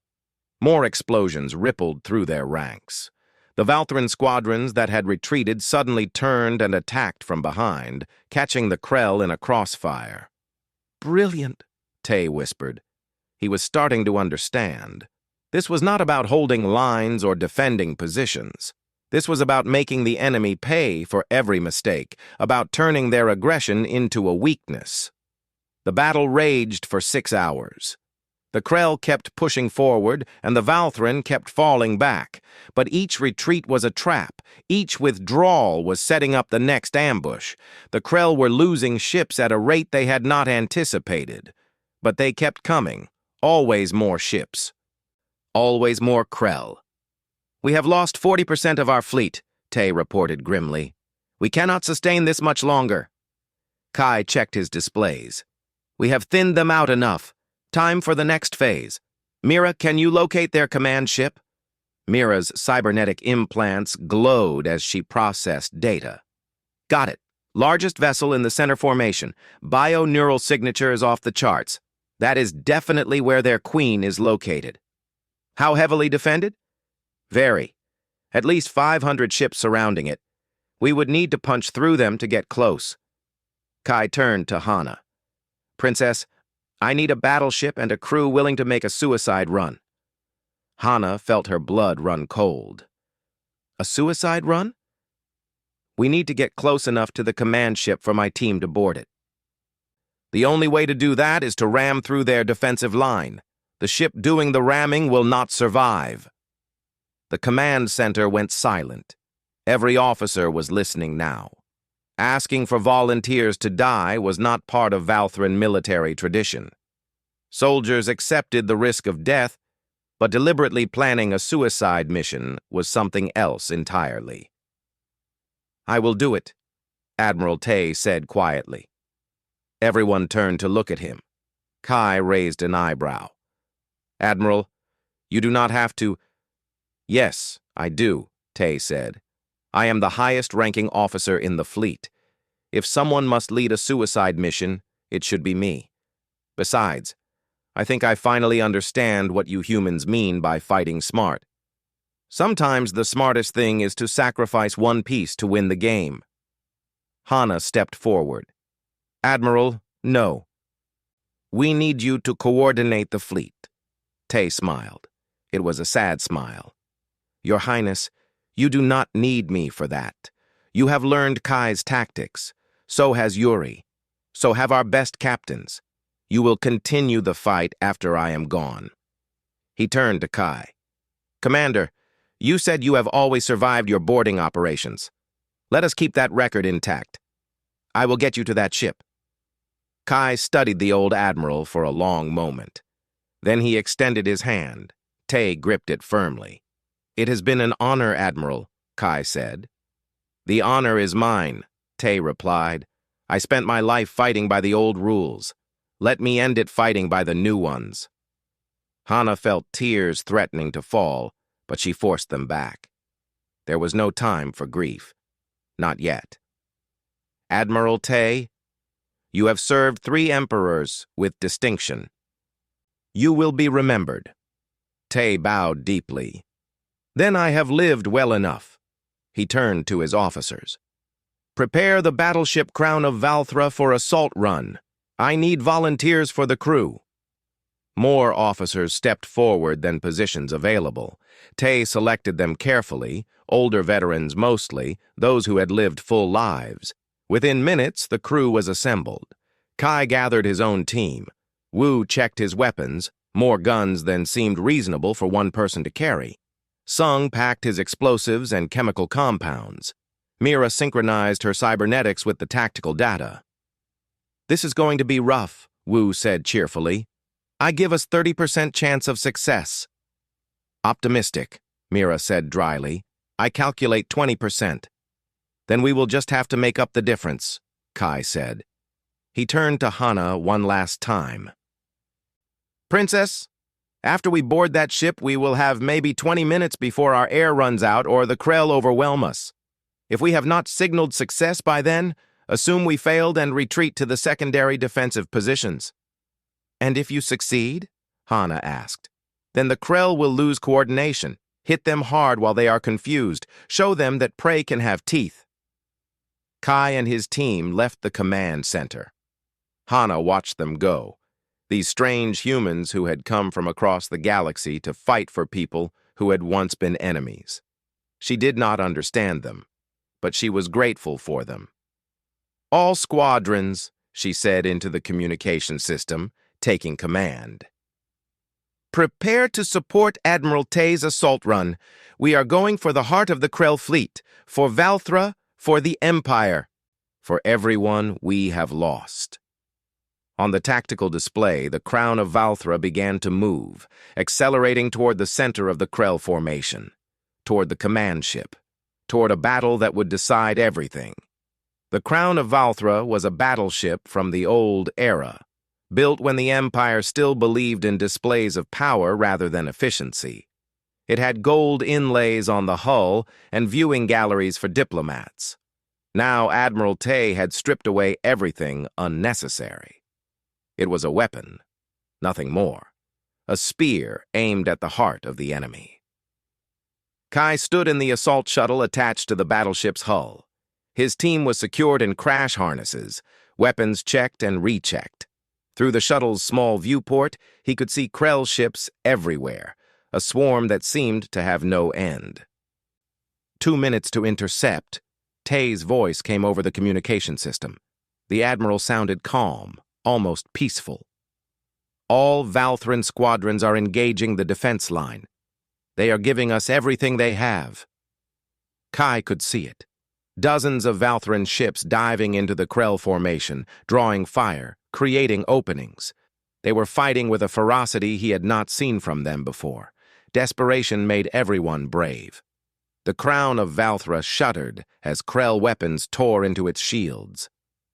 A: More explosions rippled through their ranks. The Valthran squadrons that had retreated suddenly turned and attacked from behind, catching the Krell in a crossfire. "Brilliant," Tay whispered. He was starting to understand. This was not about holding lines or defending positions. This was about making the enemy pay for every mistake, about turning their aggression into a weakness. The battle raged for 6 hours. The Krell kept pushing forward, and the Valthran kept falling back. But each retreat was a trap. Each withdrawal was setting up the next ambush. The Krell were losing ships at a rate they had not anticipated. But they kept coming. Always more ships. Always more Krell. "We have lost 40% of our fleet," Tay reported grimly. "We cannot sustain this much longer." Kai checked his displays. "We have thinned them out enough. Time for the next phase. Mira, can you locate their command ship?" Mira's cybernetic implants glowed as she processed data. "Got it. Largest vessel in the center formation. Bio-neural signature is off the charts. That is definitely where their queen is located." "How heavily defended?" "Very. At least 500 ships surrounding it. We would need to punch through them to get close." Kai turned to Hana. "Princess, I need a battleship and a crew willing to make a suicide run." Hana felt her blood run cold. "A suicide run?" "We need to get close enough to the command ship for my team to board it." "The only way to do that is to ram through their defensive line. The ship doing the ramming will not survive." The command center went silent. Every officer was listening now. Asking for volunteers to die was not part of Valthran military tradition. Soldiers accepted the risk of death, but deliberately planning a suicide mission was something else entirely. "I will do it," Admiral Tay said quietly. Everyone turned to look at him. Kai raised an eyebrow. "Admiral, you do not have to—" "Yes, I do," Tay said. "I am the highest-ranking officer in the fleet. If someone must lead a suicide mission, it should be me. Besides, I think I finally understand what you humans mean by fighting smart. Sometimes the smartest thing is to sacrifice one piece to win the game." Hana stepped forward. "Admiral, no. We need you to coordinate the fleet." Tay smiled. It was a sad smile. "Your Highness, you do not need me for that. You have learned Kai's tactics. So has Yuri. So have our best captains. You will continue the fight after I am gone." He turned to Kai. "Commander, you said you have always survived your boarding operations. Let us keep that record intact. I will get you to that ship." Kai studied the old admiral for a long moment. Then he extended his hand. Tay gripped it firmly. "It has been an honor, Admiral," Kai said. "The honor is mine," Tay replied. "I spent my life fighting by the old rules. Let me end it fighting by the new ones." Hana felt tears threatening to fall, but she forced them back. There was no time for grief. Not yet. "Admiral Tay, you have served 3 emperors with distinction. You will be remembered." Tay bowed deeply. "Then I have lived well enough." He turned to his officers. "Prepare the battleship Crown of Valthra for assault run. I need volunteers for the crew." More officers stepped forward than positions available. Tay selected them carefully, older veterans mostly, those who had lived full lives. Within minutes, the crew was assembled. Kai gathered his own team. Wu checked his weapons, more guns than seemed reasonable for one person to carry. Sung packed his explosives and chemical compounds. Mira synchronized her cybernetics with the tactical data. "This is going to be rough," Wu said cheerfully. "I give us 30% chance of success." "Optimistic," Mira said dryly. "I calculate 20%. "Then we will just have to make up the difference," Kai said. He turned to Hana one last time. "Princess, after we board that ship, we will have maybe 20 minutes before our air runs out or the Krell overwhelm us. If we have not signaled success by then, assume we failed and retreat to the secondary defensive positions." And if you succeed? Hana asked. Then the Krell will lose coordination. Hit them hard while they are confused. Show them that prey can have teeth. Kai and his team left the command center. Hana watched them go. These strange humans who had come from across the galaxy to fight for people who had once been enemies. She did not understand them, but she was grateful for them. All squadrons, she said into the communication system, taking command. Prepare to support Admiral Tay's assault run. We are going for the heart of the Krell fleet, for Valthra, for the Empire, for everyone we have lost. On the tactical display, the crown of Valthra began to move, accelerating toward the center of the Krell formation, toward the command ship, toward a battle that would decide everything. The crown of Valthra was a battleship from the old era, built when the Empire still believed in displays of power rather than efficiency. It had gold inlays on the hull and viewing galleries for diplomats. Now Admiral Tay had stripped away everything unnecessary. It was a weapon, nothing more, a spear aimed at the heart of the enemy. Kai stood in the assault shuttle attached to the battleship's hull. His team was secured in crash harnesses, weapons checked and rechecked. Through the shuttle's small viewport, he could see Krell ships everywhere, a swarm that seemed to have no end. 2 minutes to intercept. Tay's voice came over the communication system. The Admiral sounded calm, almost peaceful. All Valthran squadrons are engaging the defense line. They are giving us everything they have. Kai could see it. Dozens of Valthran ships diving into the Krell formation, drawing fire, creating openings. They were fighting with a ferocity he had not seen from them before. Desperation made everyone brave. The crown of Valthra shuddered as Krell weapons tore into its shields.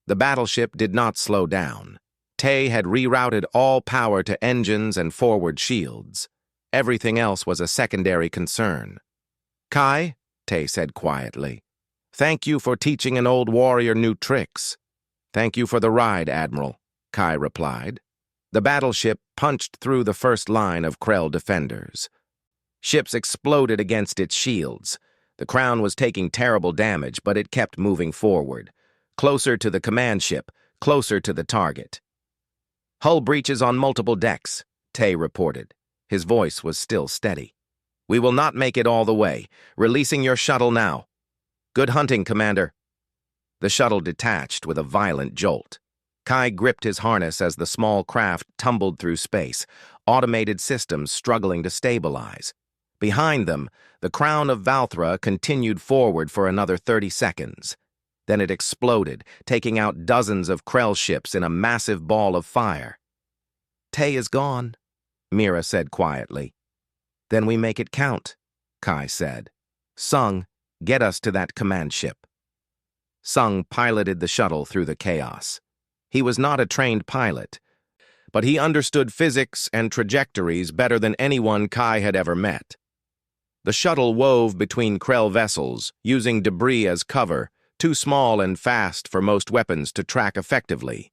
A: The battleship did not slow down. Tay had rerouted all power to engines and forward shields. Everything else was a secondary concern. Kai, Tay said quietly, thank you for teaching an old warrior new tricks. Thank you for the ride, Admiral, Kai replied. The battleship punched through the first line of Krell defenders. Ships exploded against its shields. The crown was taking terrible damage, but it kept moving forward. Closer to the command ship, closer to the target. Hull breaches on multiple decks, Tay reported. His voice was still steady. We will not make it all the way. Releasing your shuttle now. Good hunting, Commander. The shuttle detached with a violent jolt. Kai gripped his harness as the small craft tumbled through space, automated systems struggling to stabilize. Behind them, the crown of Valthra continued forward for another 30 seconds. Then it exploded, taking out dozens of Krell ships in a massive ball of fire. Tay is gone, Mira said quietly. Then we make it count, Kai said. Sung, get us to that command ship. Sung piloted the shuttle through the chaos. He was not a trained pilot, but he understood physics and trajectories better than anyone Kai had ever met. The shuttle wove between Krell vessels, using debris as cover, too small and fast for most weapons to track effectively.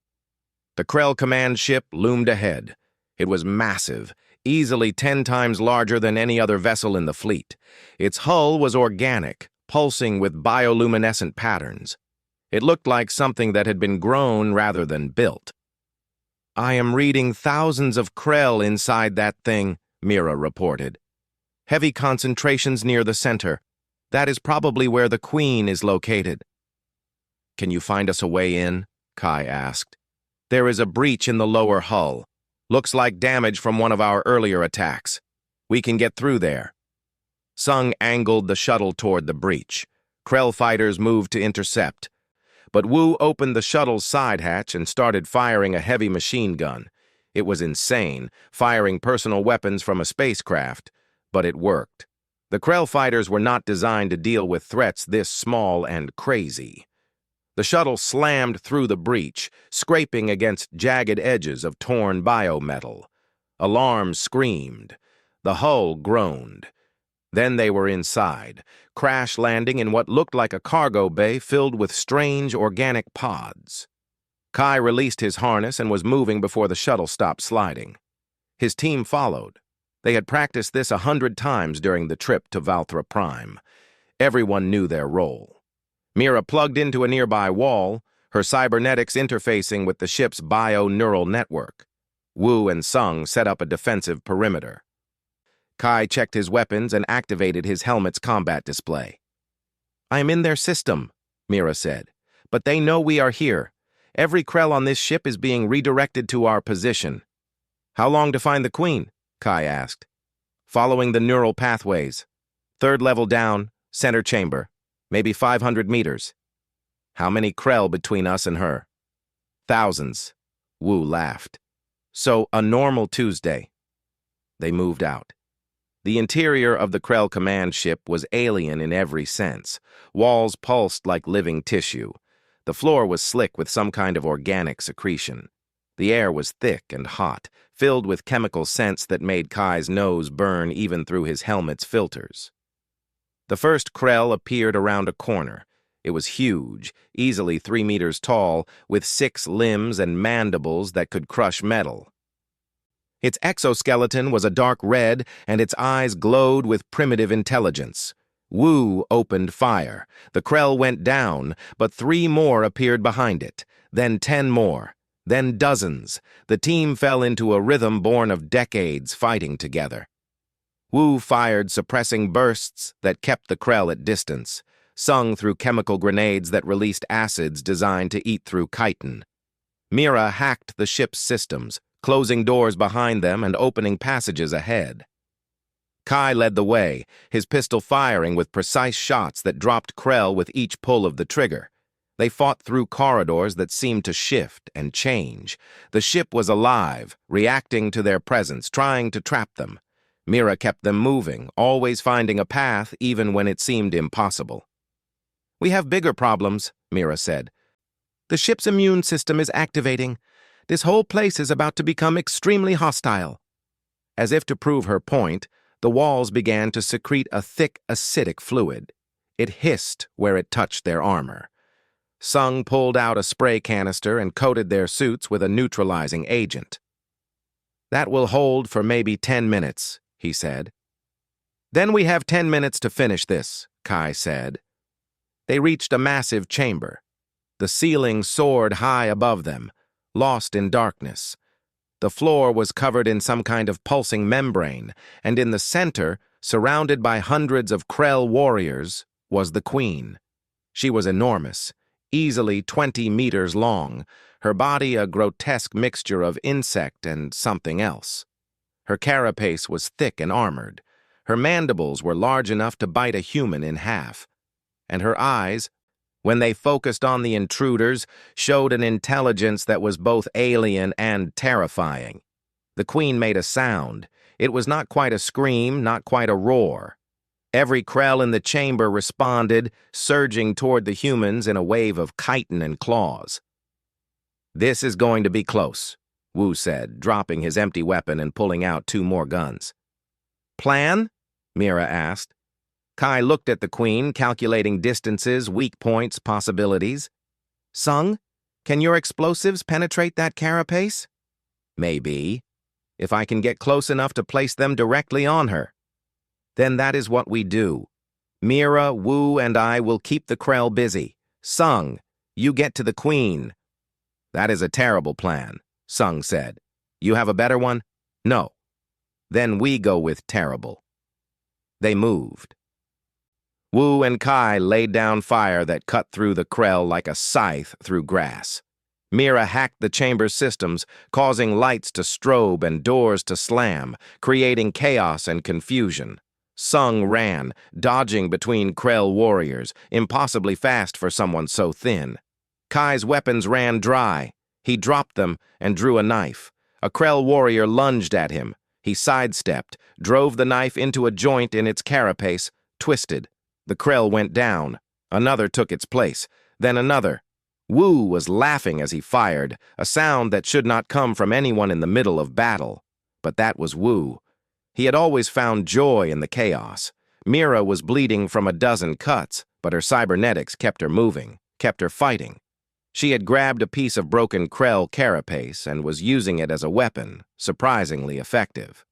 A: The Krell command ship loomed ahead. It was massive, easily 10 times larger than any other vessel in the fleet. Its hull was organic, pulsing with bioluminescent patterns. It looked like something that had been grown rather than built. I am reading thousands of Krell inside that thing, Mira reported. Heavy concentrations near the center. That is probably where the Queen is located. Can you find us a way in? Kai asked. There is a breach in the lower hull. Looks like damage from one of our earlier attacks. We can get through there. Sung angled the shuttle toward the breach. Krell fighters moved to intercept. But Wu opened the shuttle's side hatch and started firing a heavy machine gun. It was insane, firing personal weapons from a spacecraft, but it worked. The Krell fighters were not designed to deal with threats this small and crazy. The shuttle slammed through the breach, scraping against jagged edges of torn biometal. Alarms screamed. The hull groaned. Then they were inside, crash landing in what looked like a cargo bay filled with strange organic pods. Kai released his harness and was moving before the shuttle stopped sliding. His team followed. They had practiced this 100 times during the trip to Valthra Prime. Everyone knew their role. Mira plugged into a nearby wall, her cybernetics interfacing with the ship's bio-neural network. Wu and Sung set up a defensive perimeter. Kai checked his weapons and activated his helmet's combat display. "I am in their system," Mira said, "but they know we are here. Every Krell on this ship is being redirected to our position." "How long to find the Queen?" Kai asked. "Following the neural pathways. 3rd level down, center chamber. Maybe 500 meters. How many Krell between us and her?" "Thousands," Wu laughed. "So, a normal Tuesday." They moved out. The interior of the Krell command ship was alien in every sense. Walls pulsed like living tissue. The floor was slick with some kind of organic secretion. The air was thick and hot, filled with chemical scents that made Kai's nose burn even through his helmet's filters. The first Krell appeared around a corner. It was huge, easily 3 meters tall, with 6 limbs and mandibles that could crush metal. Its exoskeleton was a dark red, and its eyes glowed with primitive intelligence. Wu opened fire. The Krell went down, but 3 more appeared behind it, then 10 more, then dozens. The team fell into a rhythm born of decades fighting together. Wu fired suppressing bursts that kept the Krell at distance. Sung threw chemical grenades that released acids designed to eat through chitin. Mira hacked the ship's systems, closing doors behind them and opening passages ahead. Kai led the way, his pistol firing with precise shots that dropped Krell with each pull of the trigger. They fought through corridors that seemed to shift and change. The ship was alive, reacting to their presence, trying to trap them. Mira kept them moving, always finding a path even when it seemed impossible. "We have bigger problems," Mira said. "The ship's immune system is activating. This whole place is about to become extremely hostile." As if to prove her point, the walls began to secrete a thick, acidic fluid. It hissed where it touched their armor. Sung pulled out a spray canister and coated their suits with a neutralizing agent. "That will hold for maybe 10 minutes, he said. "Then we have 10 minutes to finish this," Kai said. They reached a massive chamber. The ceiling soared high above them, lost in darkness. The floor was covered in some kind of pulsing membrane, and in the center, surrounded by hundreds of Krell warriors, was the Queen. She was enormous, easily 20 meters long, her body a grotesque mixture of insect and something else. Her carapace was thick and armored. Her mandibles were large enough to bite a human in half. And her eyes, when they focused on the intruders, showed an intelligence that was both alien and terrifying. The Queen made a sound. It was not quite a scream, not quite a roar. Every Krell in the chamber responded, surging toward the humans in a wave of chitin and claws. "This is going to be close," Wu said, dropping his empty weapon and pulling out 2 more guns. "Plan?" Mira asked. Kai looked at the Queen, calculating distances, weak points, possibilities. "Sung, can your explosives penetrate that carapace?" "Maybe, if I can get close enough to place them directly on her." "Then that is what we do. Mira, Wu, and I will keep the Krell busy. Sung, you get to the Queen." "That is a terrible plan," Sung said. "You have a better one?" "No." "Then we go with terrible." They moved. Wu and Kai laid down fire that cut through the Krell like a scythe through grass. Mira hacked the chamber's systems, causing lights to strobe and doors to slam, creating chaos and confusion. Sung ran, dodging between Krell warriors, impossibly fast for someone so thin. Kai's weapons ran dry. He dropped them and drew a knife. A Krell warrior lunged at him. He sidestepped, drove the knife into a joint in its carapace, twisted. The Krell went down. Another took its place. Then another. Wu was laughing as he fired, a sound that should not come from anyone in the middle of battle. But that was Wu. He had always found joy in the chaos. Mira was bleeding from a dozen cuts, but her cybernetics kept her moving, kept her fighting. She had grabbed a piece of broken Krell carapace and was using it as a weapon, surprisingly effective.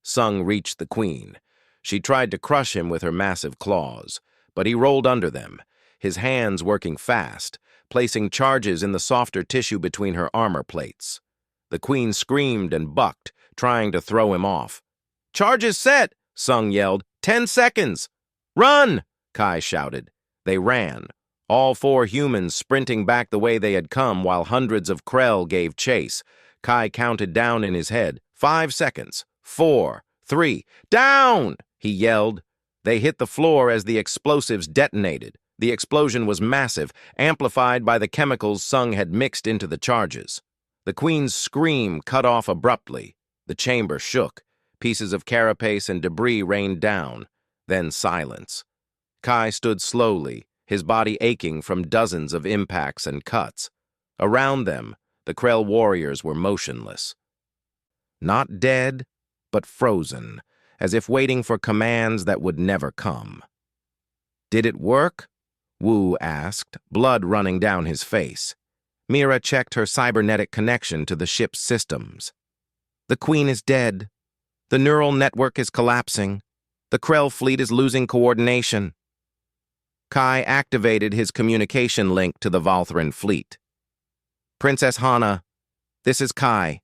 A: Sung reached the Queen. She tried to crush him with her massive claws, but he rolled under them, his hands working fast, placing charges in the softer tissue between her armor plates. The Queen screamed and bucked, trying to throw him off. "Charges set!" Sung yelled. 10 seconds! "Run!" Kai shouted. They ran, all 4 humans sprinting back the way they had come while hundreds of Krell gave chase. Kai counted down in his head. 5 seconds. 4, 3, down! He yelled. They hit the floor as the explosives detonated. The explosion was massive, amplified by the chemicals Sung had mixed into the charges. The Queen's scream cut off abruptly. The chamber shook. Pieces of carapace and debris rained down. Then silence. Kai stood slowly, his body aching from dozens of impacts and cuts. Around them, the Krell warriors were motionless. Not dead, but frozen, as if waiting for commands that would never come. "Did it work?" Wu asked, blood running down his face. Mira checked her cybernetic connection to the ship's systems. "The Queen is dead. The neural network is collapsing. The Krell fleet is losing coordination." Kai activated his communication link to the Valthran fleet. "Princess Hana, this is Kai.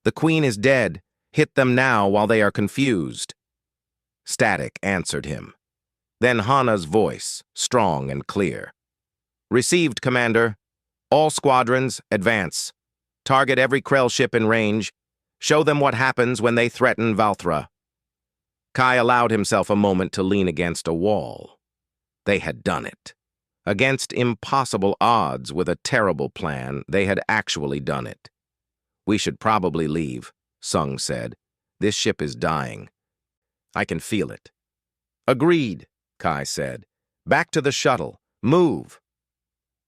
A: The Queen is dead. Hit them now while they are confused." Static answered him. Then Hana's voice, strong and clear. "Received, Commander. All squadrons, advance. Target every Krell ship in range. Show them what happens when they threaten Valthra." Kai allowed himself a moment to lean against a wall. They had done it. Against impossible odds with a terrible plan, they had actually done it. "We should probably leave," Sung said. "This ship is dying. I can feel it." "Agreed," Kai said. "Back to the shuttle. Move."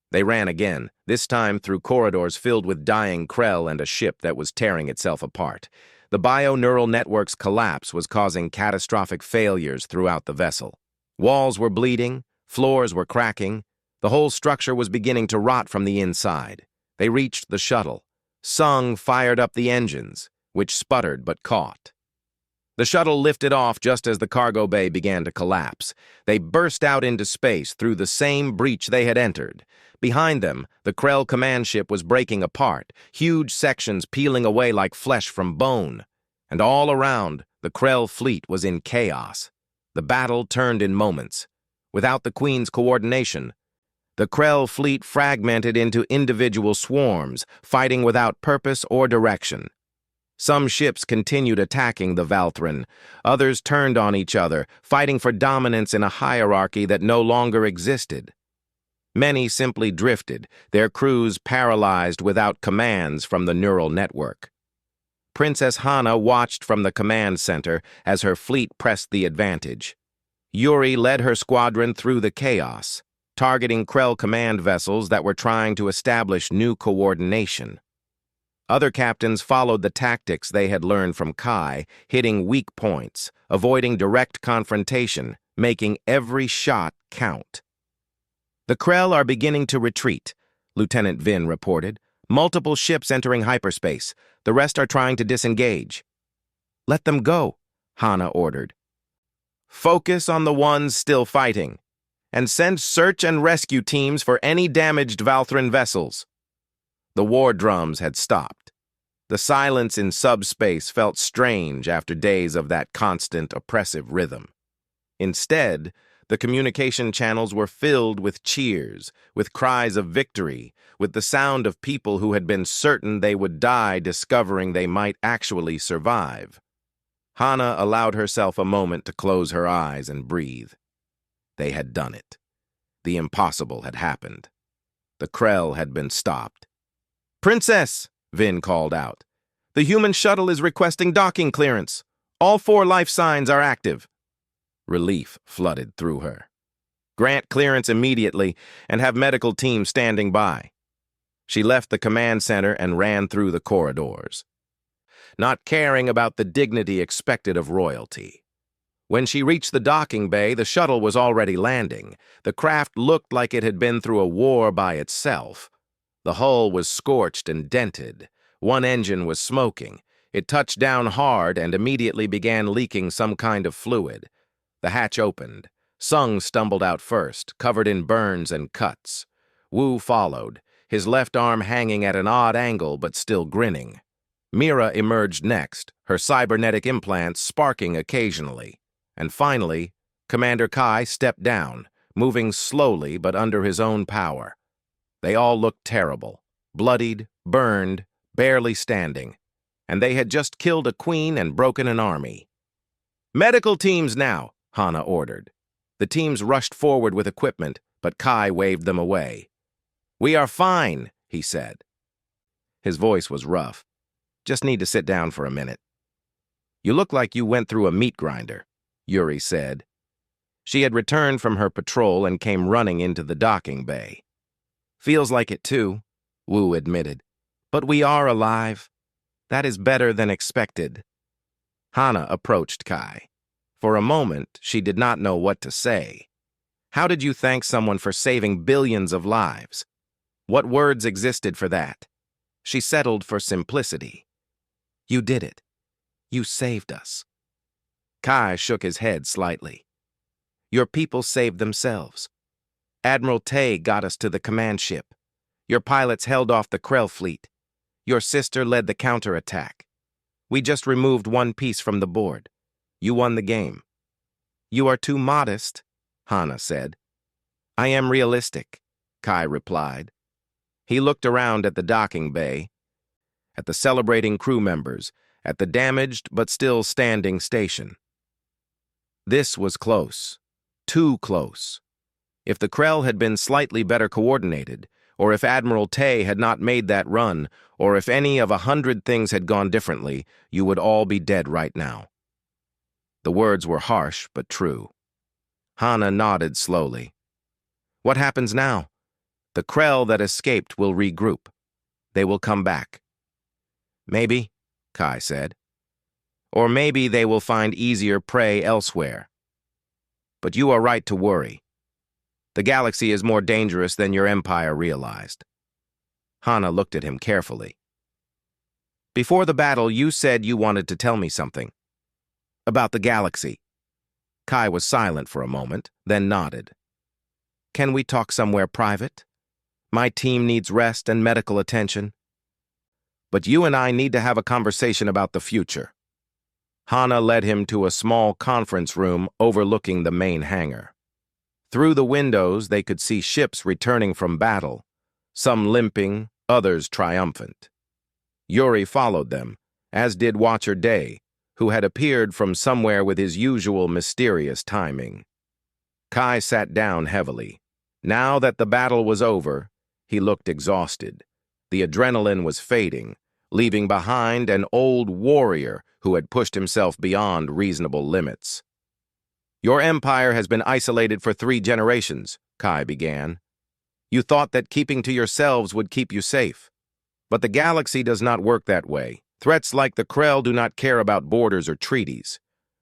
A: They ran again, this time through corridors filled with dying Krell and a ship that was tearing itself apart. The bio-neural network's collapse was causing catastrophic failures throughout the vessel. Walls were bleeding, floors were cracking. The whole structure was beginning to rot from the inside. They reached the shuttle. Sung fired up the engines, which sputtered but caught. The shuttle lifted off just as the cargo bay began to collapse. They burst out into space through the same breach they had entered. Behind them, the Krell command ship was breaking apart, huge sections peeling away like flesh from bone. And all around, the Krell fleet was in chaos. The battle turned in moments. Without the Queen's coordination, the Krell fleet fragmented into individual swarms, fighting without purpose or direction. Some ships continued attacking the Valthran. Others turned on each other, fighting for dominance in a hierarchy that no longer existed. Many simply drifted, their crews paralyzed without commands from the neural network. Princess Hana watched from the command center as her fleet pressed the advantage. Yuri led her squadron through the chaos, targeting Krell command vessels that were trying to establish new coordination. Other captains followed the tactics they had learned from Kai, hitting weak points, avoiding direct confrontation, making every shot count. "The Krell are beginning to retreat," Lieutenant Vin reported. "Multiple ships entering hyperspace. The rest are trying to disengage." "Let them go," Hana ordered. "Focus on the ones still fighting, and send search and rescue teams for any damaged Valthran vessels." The war drums had stopped. The silence in subspace felt strange after days of that constant, oppressive rhythm. Instead, the communication channels were filled with cheers, with cries of victory, with the sound of people who had been certain they would die discovering they might actually survive. Hana allowed herself a moment to close her eyes and breathe. They had done it. The impossible had happened. The Krell had been stopped. "Princess!" Vin called out. "The human shuttle is requesting docking clearance. All 4 life signs are active." Relief flooded through her. "Grant clearance immediately and have medical teams standing by." She left the command center and ran through the corridors, not caring about the dignity expected of royalty. When she reached the docking bay, the shuttle was already landing. The craft looked like it had been through a war by itself. The hull was scorched and dented. One engine was smoking. It touched down hard and immediately began leaking some kind of fluid. The hatch opened. Sung stumbled out first, covered in burns and cuts. Wu followed, his left arm hanging at an odd angle but still grinning. Mira emerged next, her cybernetic implants sparking occasionally. And finally, Commander Kai stepped down, moving slowly but under his own power. They all looked terrible, bloodied, burned, barely standing, and they had just killed a queen and broken an army. "Medical teams now," Hana ordered. The teams rushed forward with equipment, but Kai waved them away. "We are fine," he said. His voice was rough. "Just need to sit down for a minute." "You look like you went through a meat grinder," Yuri said. She had returned from her patrol and came running into the docking bay. "Feels like it too," Wu admitted. "But we are alive. That is better than expected." Hana approached Kai. For a moment, she did not know what to say. How did you thank someone for saving billions of lives? What words existed for that? She settled for simplicity. "You did it. You saved us." Kai shook his head slightly. "Your people saved themselves. Admiral Tay got us to the command ship. Your pilots held off the Krell fleet. Your sister led the counterattack. We just removed one piece from the board. You won the game." "You are too modest," Hana said. "I am realistic," Kai replied. He looked around at the docking bay, at the celebrating crew members, at the damaged but still standing station. This was close. Too close. If the Krell had been slightly better coordinated, or if Admiral Tay had not made that run, or if any of 100 things had gone differently, you would all be dead right now. The words were harsh but true. Hana nodded slowly. "What happens now? The Krell that escaped will regroup. They will come back." "Maybe," Kai said. "Or maybe they will find easier prey elsewhere. But you are right to worry. The galaxy is more dangerous than your empire realized." Hana looked at him carefully. "Before the battle, you said you wanted to tell me something. About the galaxy." Kai was silent for a moment, then nodded. "Can we talk somewhere private? My team needs rest and medical attention. But you and I need to have a conversation about the future." Hana led him to a small conference room overlooking the main hangar. Through the windows, they could see ships returning from battle, some limping, others triumphant. Yuri followed them, as did Watcher Day, who had appeared from somewhere with his usual mysterious timing. Kai sat down heavily. Now that the battle was over, he looked exhausted. The adrenaline was fading, leaving behind an old warrior who had pushed himself beyond reasonable limits. "Your empire has been isolated for 3 generations, Kai began. You thought that keeping to yourselves would keep you safe. But the galaxy does not work that way. Threats like the Krell do not care about borders or treaties.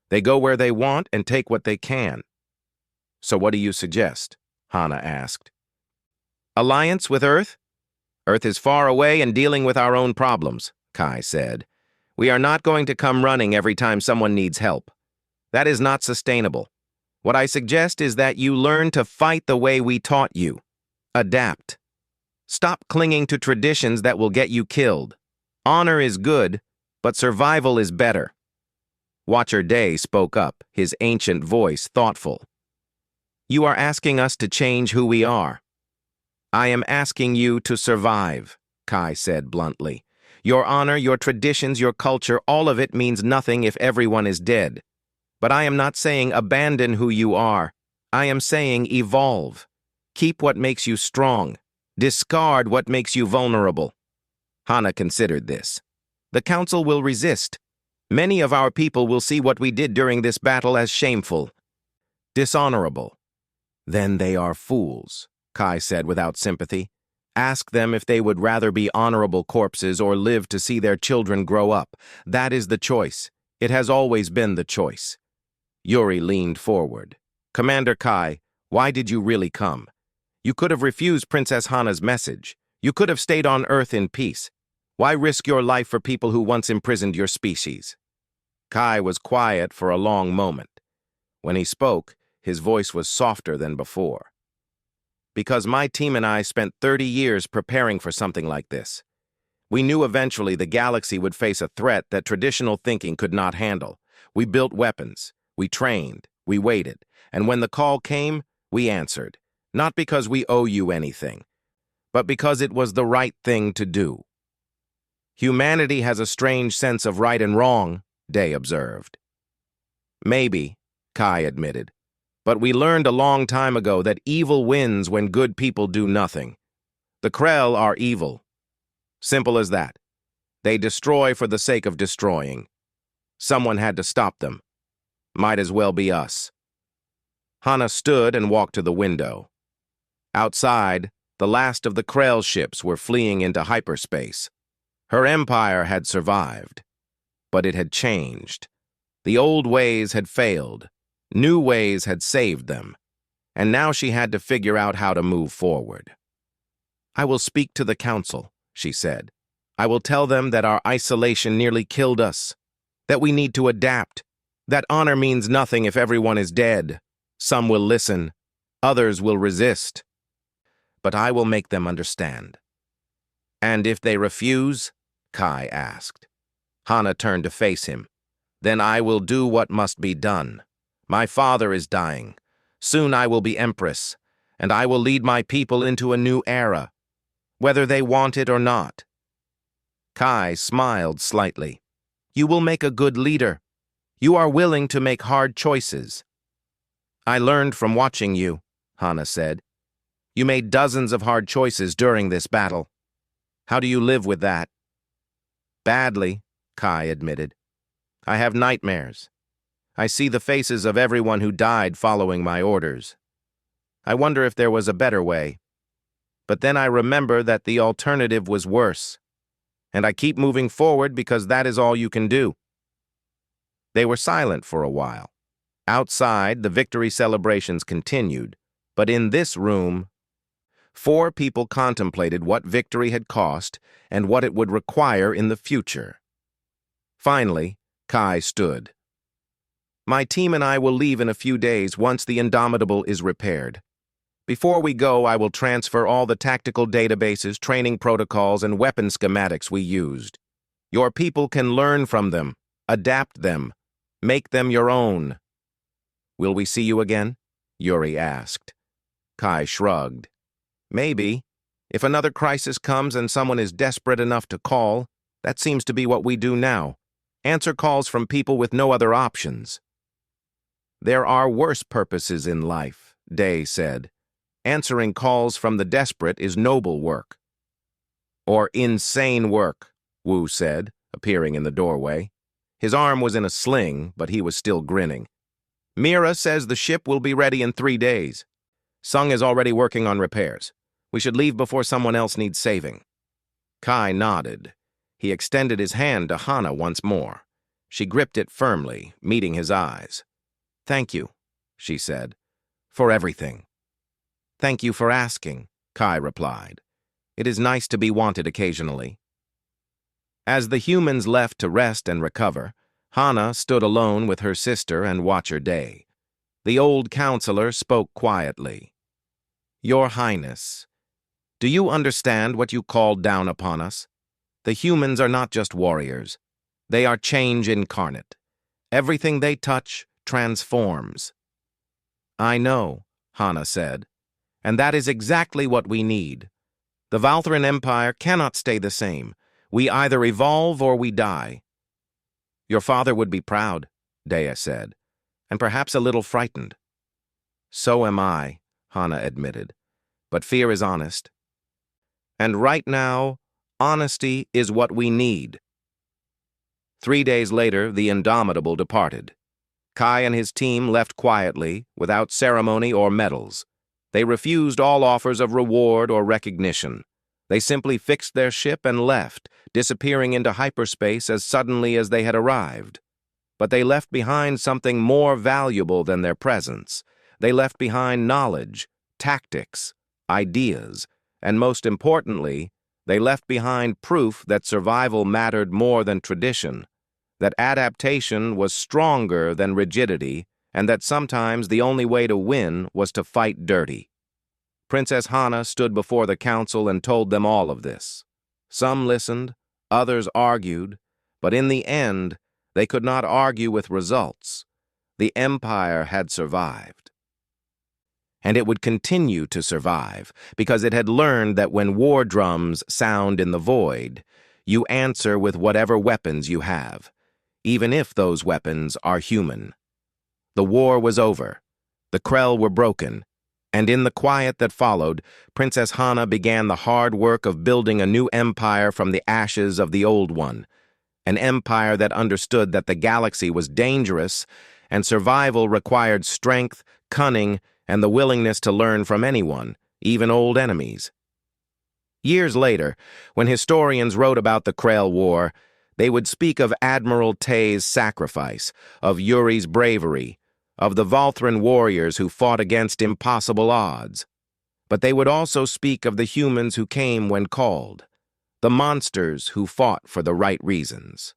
A: They go where they want and take what they can." "So what do you suggest?" Hana asked. "Alliance with Earth? Earth is far away and dealing with our own problems," Kai said. "We are not going to come running every time someone needs help. That is not sustainable. What I suggest is that you learn to fight the way we taught you. Adapt. Stop clinging to traditions that will get you killed. Honor is good, but survival is better." Watcher Day spoke up, his ancient voice thoughtful. "You are asking us to change who we are." "I am asking you to survive," Kai said bluntly. "Your honor, your traditions, your culture, all of it means nothing if everyone is dead. But I am not saying abandon who you are. I am saying evolve. Keep what makes you strong. Discard what makes you vulnerable." Hana considered this. "The Council will resist. Many of our people will see what we did during this battle as shameful, dishonorable." "Then they are fools," Kai said without sympathy. "Ask them if they would rather be honorable corpses or live to see their children grow up. That is the choice. It has always been the choice. Yuri leaned forward. Commander Kai, why did you really come? You could have refused Princess Hana's message. You could have stayed on Earth in peace. Why risk your life for people who once imprisoned your species? Kai was quiet for a long moment. When he spoke, his voice was softer than before. Because my team and I spent 30 years preparing for something like this. We knew eventually the galaxy would face a threat that traditional thinking could not handle. We built weapons, we trained, we waited, and when the call came, we answered. Not because we owe you anything, but because it was the right thing to do. Humanity has a strange sense of right and wrong, Day observed. Maybe, Kai admitted, but we learned a long time ago that evil wins when good people do nothing. The Krell are evil. Simple as that. They destroy for the sake of destroying. Someone had to stop them. Might as well be us. Hana stood and walked to the window. Outside, the last of the Krell ships were fleeing into hyperspace. Her empire had survived, but it had changed. The old ways had failed. New ways had saved them. And now she had to figure out how to move forward. I will speak to the council, she said. I will tell them that our isolation nearly killed us, that we need to adapt, that honor means nothing if everyone is dead. Some will listen, others will resist. But I will make them understand. And if they refuse? Kai asked. Hana turned to face him. Then I will do what must be done. My father is dying. Soon I will be empress, and I will lead my people into a new era, whether they want it or not. Kai smiled slightly. You will make a good leader. You are willing to make hard choices. I learned from watching you, Hana said. You made dozens of hard choices during this battle. How do you live with that? Badly, Kai admitted. I have nightmares. I see the faces of everyone who died following my orders. I wonder if there was a better way. But then I remember that the alternative was worse. And I keep moving forward because that is all you can do. They were silent for a while. Outside, the victory celebrations continued, but in this room, 4 people contemplated what victory had cost and what it would require in the future. Finally, Kai stood. My team and I will leave in a few days once the Indomitable is repaired. Before we go, I will transfer all the tactical databases, training protocols, and weapon schematics we used. Your people can learn from them, adapt them, make them your own. Will we see you again? Yuri asked. Kai shrugged. Maybe. If another crisis comes and someone is desperate enough to call, that seems to be what we do now. Answer calls from people with no other options. There are worse purposes in life, Day said. Answering calls from the desperate is noble work. Or insane work, Wu said, appearing in the doorway. His arm was in a sling, but he was still grinning. Mira says the ship will be ready in 3 days. Sung is already working on repairs. We should leave before someone else needs saving. Kai nodded. He extended his hand to Hana once more. She gripped it firmly, meeting his eyes. Thank you, she said, for everything. Thank you for asking, Kai replied. It is nice to be wanted occasionally. As the humans left to rest and recover, Hana stood alone with her sister and Watcher Day. The old counselor spoke quietly. Your Highness, do you understand what you called down upon us? The humans are not just warriors. They are change incarnate. Everything they touch transforms. I know, Hana said, and that is exactly what we need. The Valthran Empire cannot stay the same. We either evolve or we die. Your father would be proud, Dea said, and perhaps a little frightened. So am I, Hana admitted, but fear is honest. And right now, honesty is what we need. 3 days later, the Indomitable departed. Kai and his team left quietly, without ceremony or medals. They refused all offers of reward or recognition. They simply fixed their ship and left, disappearing into hyperspace as suddenly as they had arrived. But they left behind something more valuable than their presence. They left behind knowledge, tactics, ideas, and most importantly, they left behind proof that survival mattered more than tradition, that adaptation was stronger than rigidity, and that sometimes the only way to win was to fight dirty. Princess Hana stood before the council and told them all of this. Some listened, others argued, but in the end, they could not argue with results. The empire had survived. And it would continue to survive, because it had learned that when war drums sound in the void, you answer with whatever weapons you have, even if those weapons are human. The war was over. The Krell were broken. And in the quiet that followed, Princess Hana began the hard work of building a new empire from the ashes of the old one. An empire that understood that the galaxy was dangerous and survival required strength, cunning, and the willingness to learn from anyone, even old enemies. Years later, when historians wrote about the Krell War, they would speak of Admiral Tay's sacrifice, of Yuri's bravery, of the Valthran warriors who fought against impossible odds. But they would also speak of the humans who came when called, the monsters who fought for the right reasons.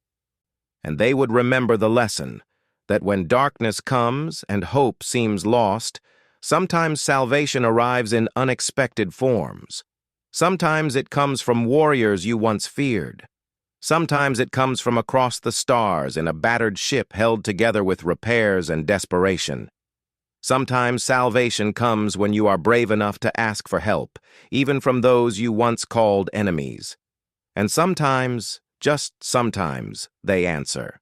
A: And they would remember the lesson that when darkness comes and hope seems lost, sometimes salvation arrives in unexpected forms. Sometimes it comes from warriors you once feared. Sometimes it comes from across the stars in a battered ship held together with repairs and desperation. Sometimes salvation comes when you are brave enough to ask for help, even from those you once called enemies. And sometimes, just sometimes, they answer.